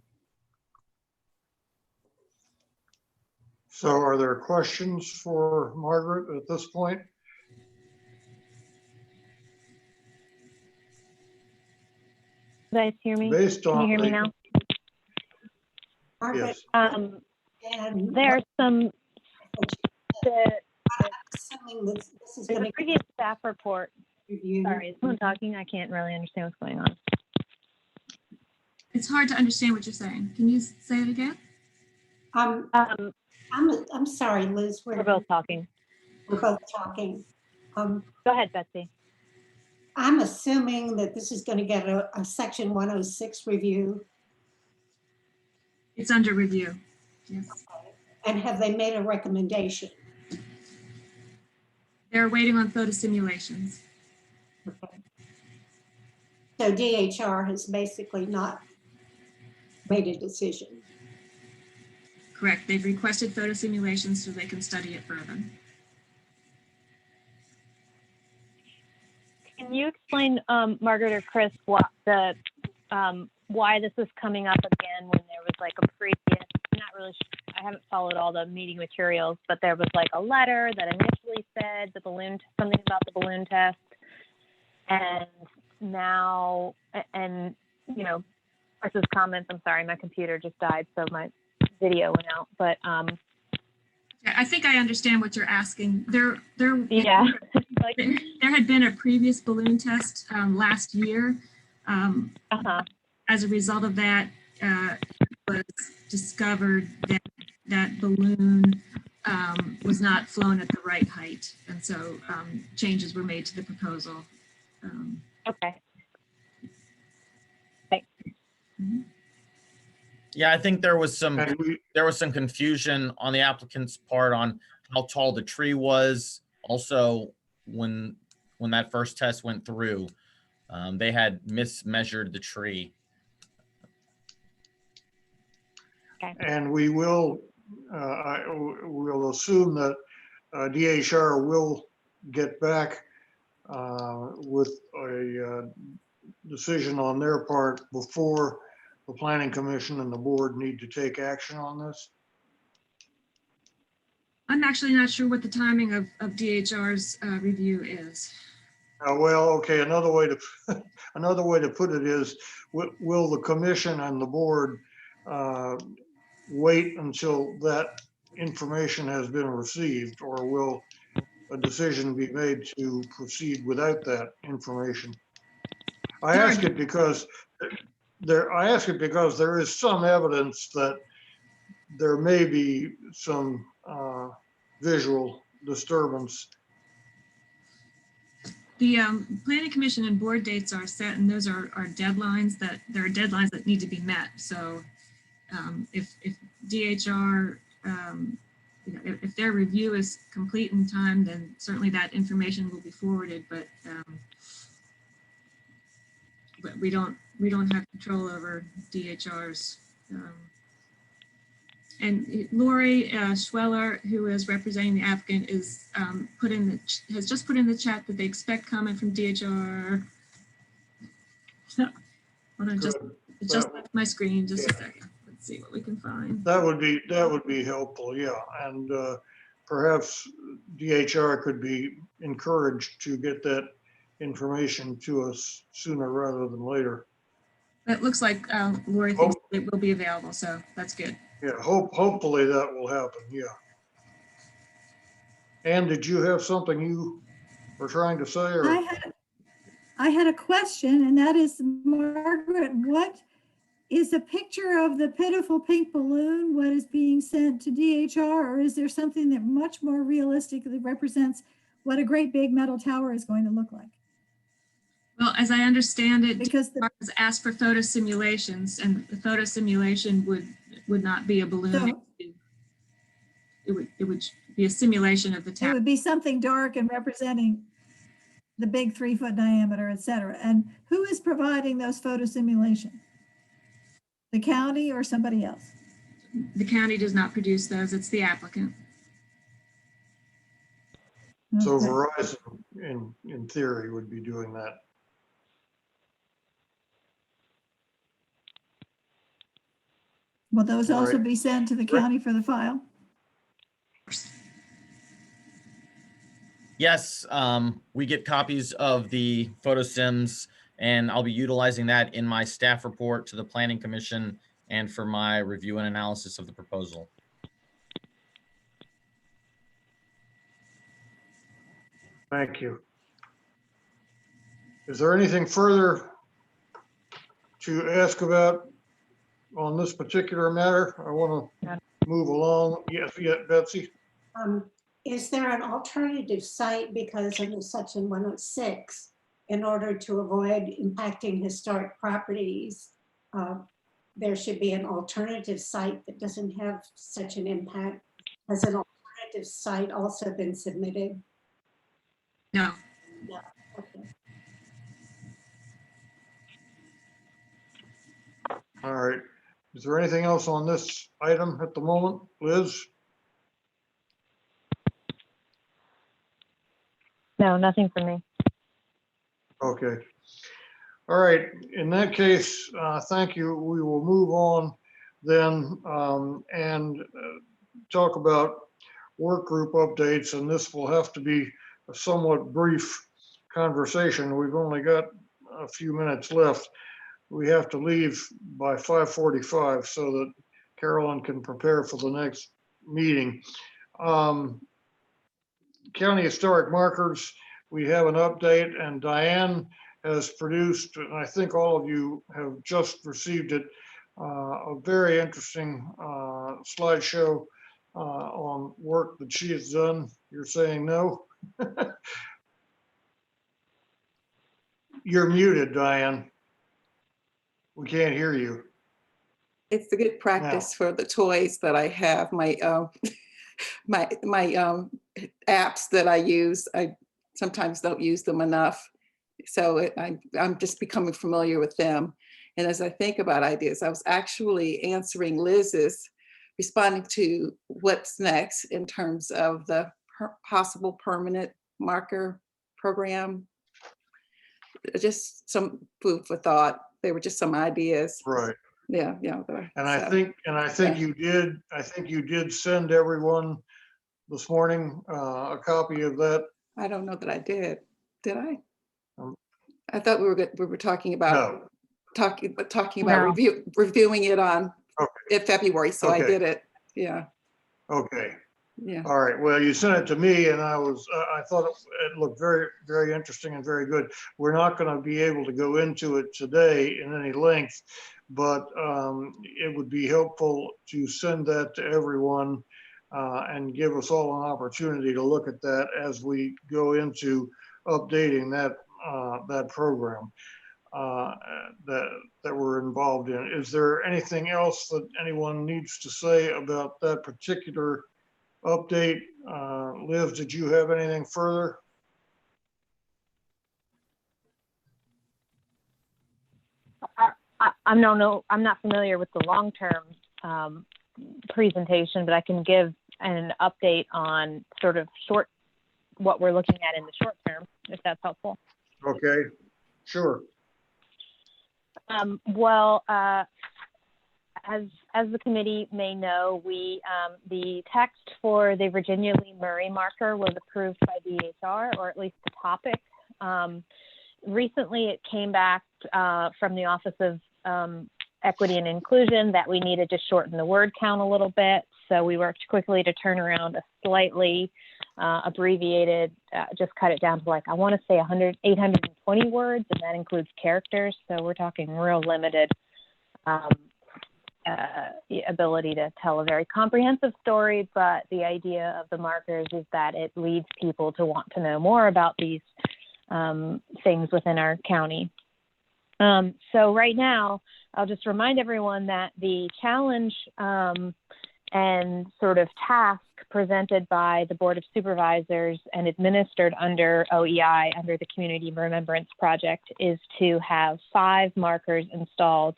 So are there questions for Margaret at this point? You guys hear me? Based Can you on hear me the- now? Margaret, Yes, and There's some, the, assuming that this is there's going a to previous staff report. review. Sorry, is someone talking? I can't really understand what's going on. It's hard to understand what you're saying. Can you say it again? I'm sorry, Liz, We're both talking. we're both talking. Go ahead, Betsy. I'm assuming that this is going to get a section 106 review. It's under review. Yes. And have they made a recommendation? They're waiting on photo simulations. So DHR has basically not made a decision. Correct. They've requested photo simulations so they can study it further. Can you explain, Margaret or Chris, what the why this is coming up again when there was like a previous? I'm not really. I haven't followed all the meeting materials, but there was like a letter that initially said something about the balloon test, and now you know, Chris's comments. I'm sorry, my computer just died, so my video went out. But I think I understand what you're asking. yeah, like There had been a previous balloon test last year. As a result of that, it was discovered that that balloon was not flown at the right height. And so changes were made to the proposal. okay. Yeah, I think there was some and we, confusion on the applicant's part on how tall the tree was. Also, when that first test went through, they had mismeasured the tree. and we will, we'll assume that DHR will get back with a decision on their part before the Planning Commission and the board need to take action on this. I'm actually not sure what the timing of DHR's review is. Well, okay, another way to put it is, will the commission and the board wait until that information has been received, or will a decision be made to proceed without that information? I ask it because there is some evidence that there may be some visual disturbance. The Planning Commission and board dates are set, and those are deadlines that need to be met. So if DHR, you know, if their review is complete in time, then certainly that information will be forwarded. But we don't have control over DHR's. And Lori Schweller, who is representing the applicant, is has just put in the chat that they expect comment from DHR. So, hold on, just left my screen. Just a second. Let's see what we can find. That would be helpful, yeah. And perhaps DHR could be encouraged to get that information to us sooner rather than later. It looks like Lori thinks it will be available, so that's good. Yeah, hopefully that will happen, yeah. Ann, did you have something you were trying to say? Or? I had a question, and that is, Margaret, what is a picture of the pitiful pink balloon what is being sent to DHR, or is there something that much more realistically represents what a great big metal tower is going to look like? Well, as I understand it, Because DHR has asked for photo simulations, and the photo simulation would not be a balloon. So- It it would be a simulation of the It tower. would be something dark and representing the big 3-foot diameter, et cetera. And who is providing those photo simulations? The county or somebody else? The county does not produce those, it's the applicant. So Okay. Verizon, in theory, would be doing that. Will those All also right. be sent to the county for the file? Yes, we get copies of the photo sims, and I'll be utilizing that in my staff report to the Planning Commission and for my review and analysis of the proposal. Thank you. Is there anything further to ask about on this particular matter? I want to move along. Yes, Betsy? Is there an alternative site because under section 106, in order to avoid impacting historic properties, there should be an alternative site that doesn't have such an impact? Has an alternative site also been submitted? No, No. Okay. All right. Is there anything else on this item at the moment? Liz? No, nothing for me. Okay. All right. In that case, thank you. We will move on then and talk about work group updates. And this will have to be a somewhat brief conversation. We've only got a few minutes left. We have to leave by 5:45 so that Carolyn can prepare for the next meeting. County Historic Markers, we have an update, and Diane has produced, and I think all of you have just received it, a very interesting slideshow on work that she has done. You're saying no? You're muted, Diane. We can't hear you. It's a good practice for the toys that I have, my apps that I use. I sometimes don't use them enough. So I'm just becoming familiar with them. And as I think about ideas, I was actually answering Liz's, responding to what's next in terms of the possible permanent marker program. Just some food for thought. They were just some ideas. Right. Yeah. And I think you did send everyone this morning a copy of that. I don't know that I did. Did I? Um, I thought we were talking about No. No. reviewing it on Okay. in February. So I Okay. did it. Yeah. Okay. Yeah. All right. Well, you sent it to me and I thought it looked very, very interesting and very good. We're not going to be able to go into it today in any length, but it would be helpful to send that to everyone and give us all an opportunity to look at that as we go into updating that program that we're involved in. Is there anything else that anyone needs to say about that particular update? Liz, did you have anything further? I'm not familiar with the long-term presentation, but I can give an update on sort of what we're looking at in the short term, if that's helpful. Okay, sure. Well, as the committee may know, the text for the Virginia Lee Murray marker was approved by DHR, or at least the topic. Recently, it came back from the Office of Equity and Inclusion that we needed to shorten the word count a little bit. So we worked quickly to turn around a slightly abbreviated, just cut it down to like, I want to say 820 words, and that includes characters. So we're talking real limited ability to tell a very comprehensive story. But the idea of the markers is that it leads people to want to know more about these things within our county. So right now, I'll just remind everyone that the challenge and sort of task presented by the Board of Supervisors and administered under OEI, under the Community Remembrance Project, is to have 5 markers installed,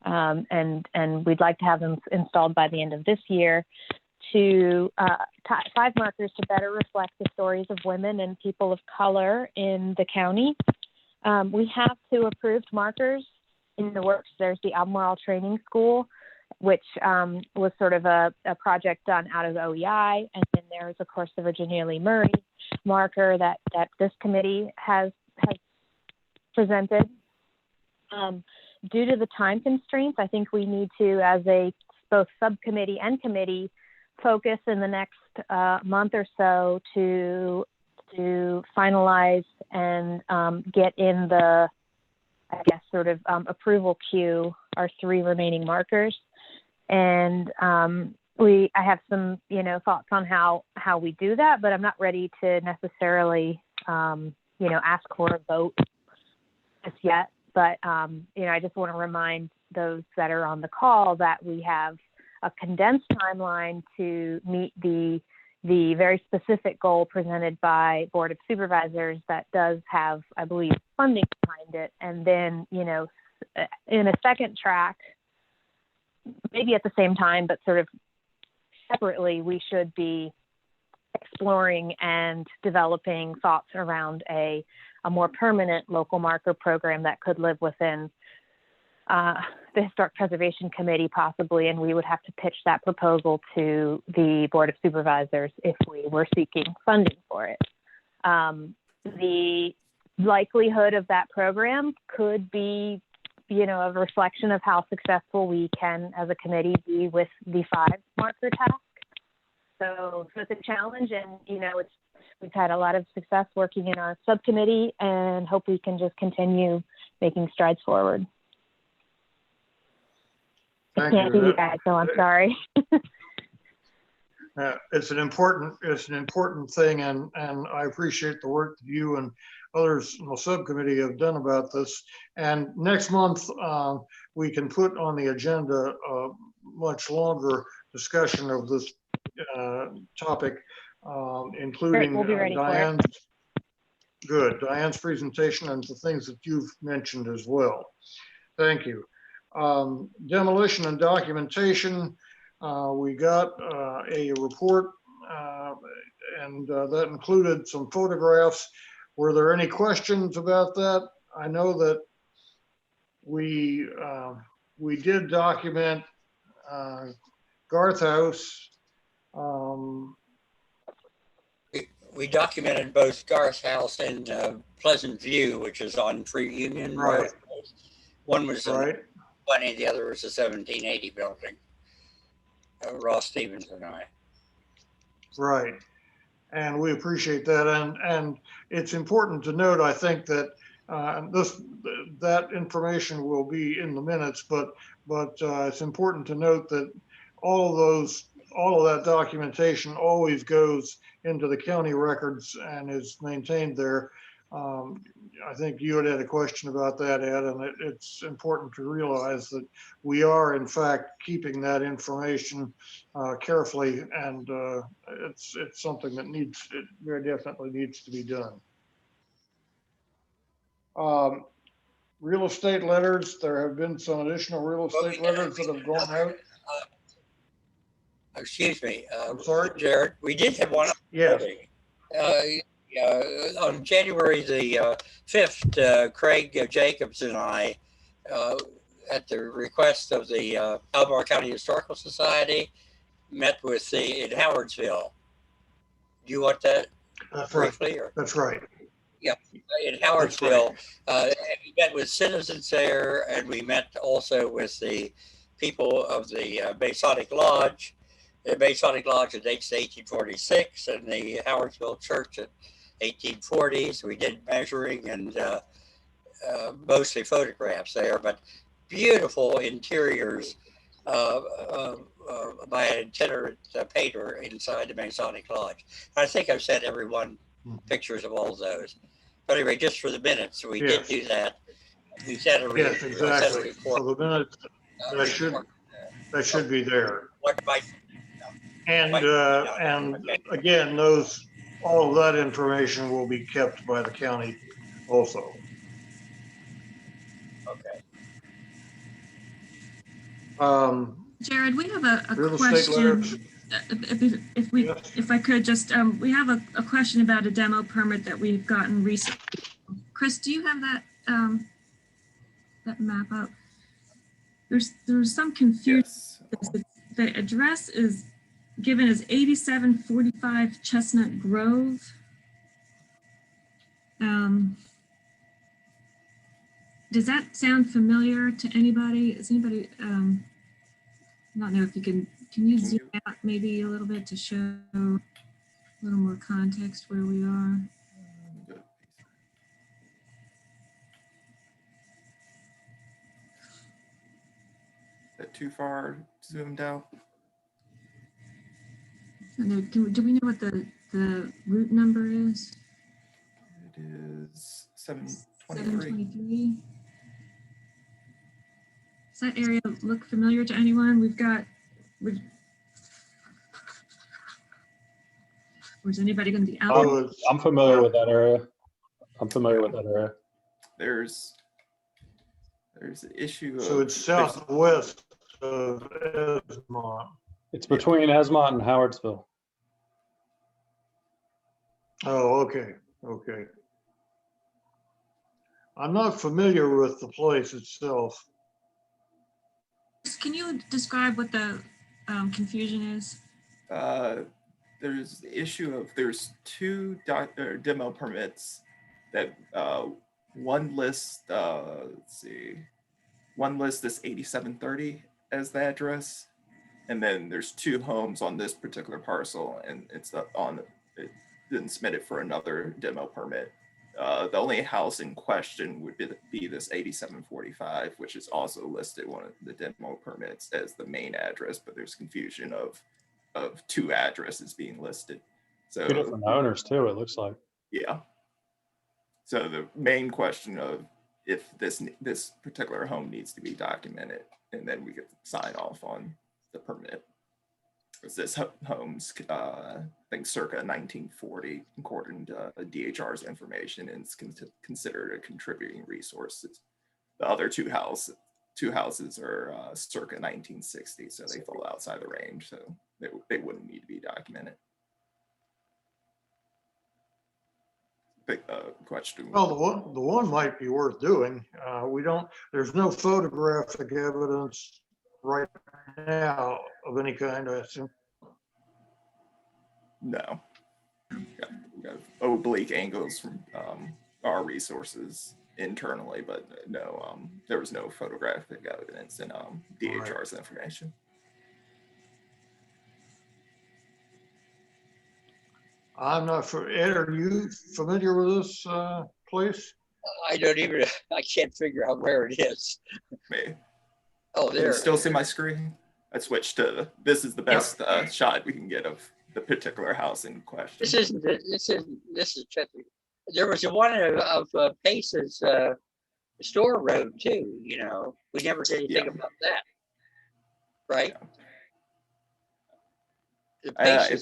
and we'd like to have them installed by the end of this year, to 5 markers to better reflect the stories of women and people of color in the county. We have 2 approved markers in the works. There's the Albemarle Training School, which was sort of a project done out of OEI. And then there's, of course, the Virginia Lee Murray marker that this committee has presented. Due to the time constraints, I think we need to, as a both subcommittee and committee, focus in the next month or so to finalize and get in the, I guess, sort of approval queue our 3 remaining markers. And I have some, thoughts on how we do that, but I'm not ready to necessarily, ask for a vote just yet. But, I just want to remind those that are on the call that we have a condensed timeline to meet the very specific goal presented by Board of Supervisors that does have, I believe, funding behind it. And then, in a second track, maybe at the same time, but sort of separately, we should be exploring and developing thoughts around a more permanent local marker program that could live within the Historic Preservation Committee possibly, and we would have to pitch that proposal to the Board of Supervisors if we were seeking funding for it. The likelihood of that program could be, a reflection of how successful we can as a committee be with the 5 marker task. So it's a challenge, and, we've had a lot of success working in our subcommittee and hope we can just continue making strides forward. Thank Can't hear you. you guys, so I'm sorry. It's an important thing, and I appreciate the work that you and others in the subcommittee have done about this. And next month, we can put on the agenda a much longer discussion of this topic, including Great, we'll be ready for it. Diane's presentation and the things that you've mentioned as well. Thank you. Demolition and documentation. We got a report, and that included some photographs. Were there any questions about that? I know that we did document Garth House. We documented both Garth House and Pleasant View, which is on Free Union Road. Right. One was Right. 20, the other was a 1780 building. Ross Stevens and I. Right. And we appreciate that. And it's important to note, I think, that that information will be in the minutes, but it's important to note that all of that documentation always goes into the county records and is maintained there. I think you had a question about that, Ed, and it's important to realize that we are, in fact, keeping that information carefully, and it's something that very definitely needs to be done. Real estate letters. There have been some additional real estate letters that have gone out. Excuse me. I'm sorry, Jared. We did have one. Yes. On January the 5th, Craig Jacobs and I, at the request of the Albemarle County Historical Society, met with in Howardsville. Do you want that briefly? Or? That's right. Yeah, in Howardsville, we met with citizens there, and we met also with the people of the Masonic Lodge. The Masonic Lodge dates to 1846, and the Howardsville Church at 1840s. We did measuring and mostly photographs there, but beautiful interiors by an itinerant painter inside the Masonic Lodge. I think I've sent everyone pictures of all of those. But anyway, just for the minutes, we did do that. We sent a yes, exactly. For the minutes, that should be there. What might And, Right. and Okay. again, all of that information will be kept by the county also. Okay. Jared, we have a Real estate letters. question. If I could just, we have a question about a demo permit that we've gotten recently. Chris, do you have that, that map up? There's some confusion. Yes. The address is given as 8745 Chestnut Grove. Does that sound familiar to anybody? Is anybody, I don't know if you can you zoom out maybe a little bit to show a little more context where we are? Is that too far zoomed out? Do we know what the route number is? It is 723. 723. Does that area look familiar to anyone? Or is anybody going to be out? I'm familiar with that area. There's an issue. So it's southwest of Esmont. It's between Esmont and Howardsville. Oh, okay, okay. I'm not familiar with the place itself. Can you describe what the confusion is? There's the issue of there's two demo permits that one lists one lists this 8730 as the address, and then there's two homes on this particular parcel, and it didn't submit it for another demo permit. The only house in question would be this 8745, which is also listed one of the demo permits as the main address, but there's confusion of two addresses being listed. So Two different owners too, it looks like. yeah. So the main question of if this particular home needs to be documented, and then we could sign off on the permit. Is this home's, I think, circa 1940, according to DHR's information, and it's considered a contributing resource. The other two houses are circa 1960, so they fall outside the range, so they wouldn't need to be documented. Big question. Well, the one might be worth doing. There's no photographic evidence right now of any kind, I assume. No. We got oblique angles from our resources internally, but no, there was no photographic evidence in DHR's information. I'm not for Ed, are you familiar with this place? I can't figure out where it is. Me. Oh, Can you there. still see my screen? I switched to, this is the best shot we can get of the particular house in question. This is Chester. There was one of Pace's store road too, you know. We never did anything about that. Right? I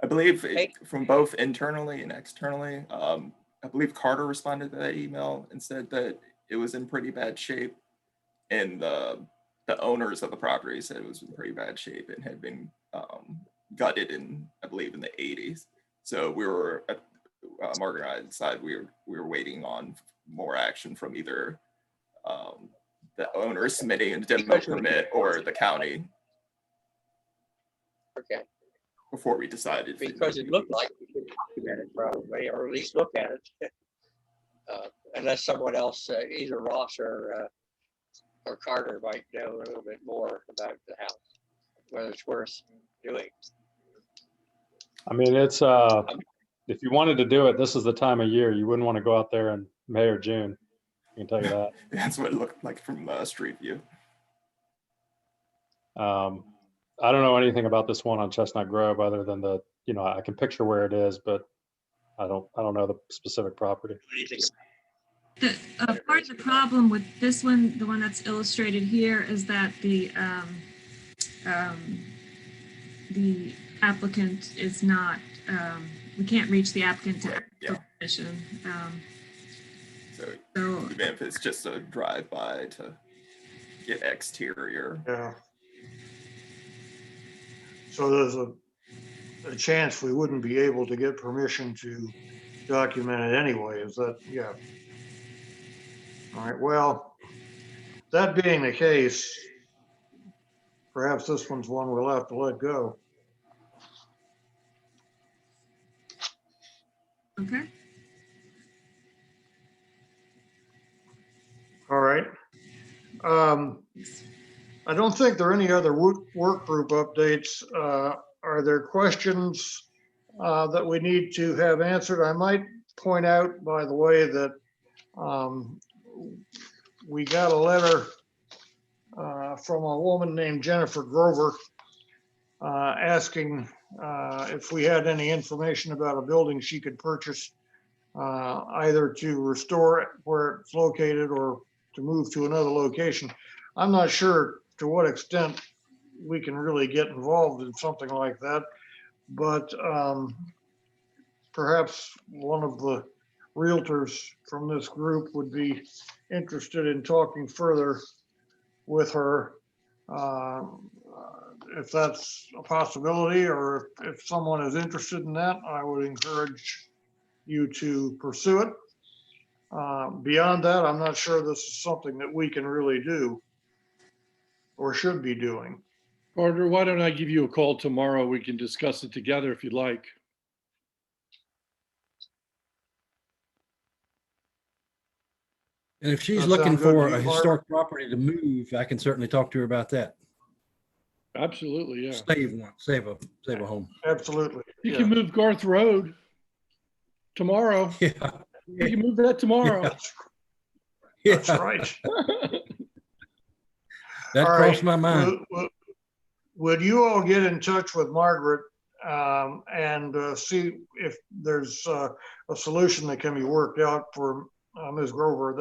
believe from both internally and externally, I believe Carter responded to that email and said that it was in pretty bad shape, and the owners of the property said it was in pretty bad shape and had been gutted in, I believe, in the 80s. So we were at Margaret and I decided we were waiting on more action from either the owner submitting a demo permit or the county. Okay. Before we decided. Because it looked like we could document it probably, or at least look at it. Unless someone else, either Ross or Carter might know a little bit more about the house, whether it's worth doing. I mean, it's if you wanted to do it, this is the time of year. You wouldn't want to go out there in May or June. I can tell you that. That's what it looked like from Street View. I don't know anything about this one on Chestnut Grove other than I can picture where it is, but I don't know the specific property. Part of the problem with this one, the one that's illustrated here, is that the the applicant is not, we can't reach the applicant to ask Yeah. for permission. So So, even if it's just a drive-by to get exterior. Yeah. So there's a chance we wouldn't be able to get permission to document it anyway, is that, yeah. All right, well, that being the case, perhaps this one's one we'll have to let go. okay. All right. I don't think there are any other work group updates. Are there questions that we need to have answered? I might point out, by the way, that we got a letter from a woman named Jennifer Grover asking if we had any information about a building she could purchase, either to restore it where it's located or to move to another location. I'm not sure to what extent we can really get involved in something like that, but perhaps one of the realtors from this group would be interested in talking further with her, if that's a possibility, or if someone is interested in that, I would encourage you to pursue it. Beyond that, I'm not sure this is something that we can really do or should be doing. Carter, why don't I give you a call tomorrow? We can discuss it together if you'd like. And if she's That looking sound good to for you, a Mark? historic property to move, I can certainly talk to her about that. Absolutely, yeah. Save a home. Absolutely. You Yeah. can move Garth Road tomorrow. Yeah. You can move that tomorrow. Yeah. That's right. That All crossed right. my mind. Would you all get in touch with Margaret and see if there's a solution that can be worked out for Ms. Grover?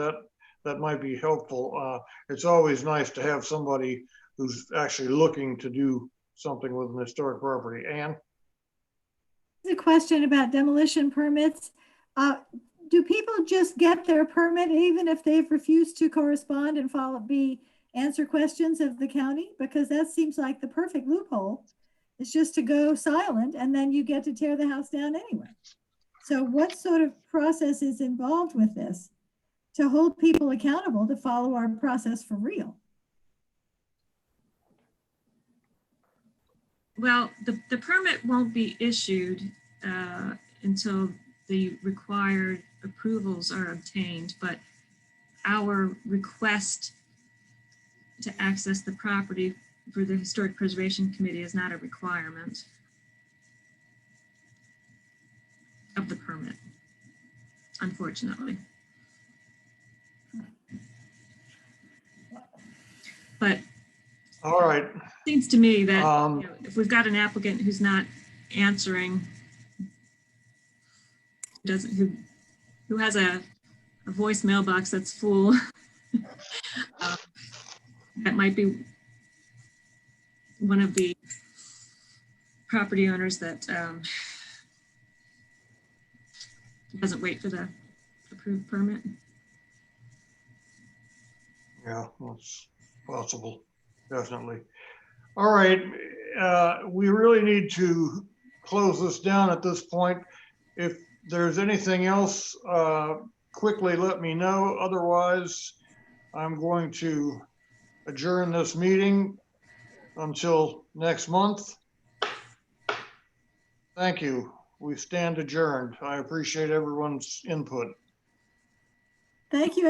That might be helpful. It's always nice to have somebody who's actually looking to do something with an historic property. Anne? A question about demolition permits. Do people just get their permit even if they've refused to correspond and answer questions of the county? Because that seems like the perfect loophole. It's just to go silent and then you get to tear the house down anyway. So what sort of process is involved with this to hold people accountable to follow our process for real? Well, the permit won't be issued until the required approvals are obtained, but our request to access the property for the Historic Preservation Committee is not a requirement of the permit, unfortunately. But All right. it seems to me that Um, if we've got an applicant who's not answering, who has a voice mailbox that's full, that might be one of the property owners that doesn't wait for the approved permit. Yeah, that's possible, definitely. All right, we really need to close this down at this point. If there's anything else, quickly let me know. Otherwise, I'm going to adjourn this meeting until next month. Thank you. We stand adjourned. I appreciate everyone's input. Thank you.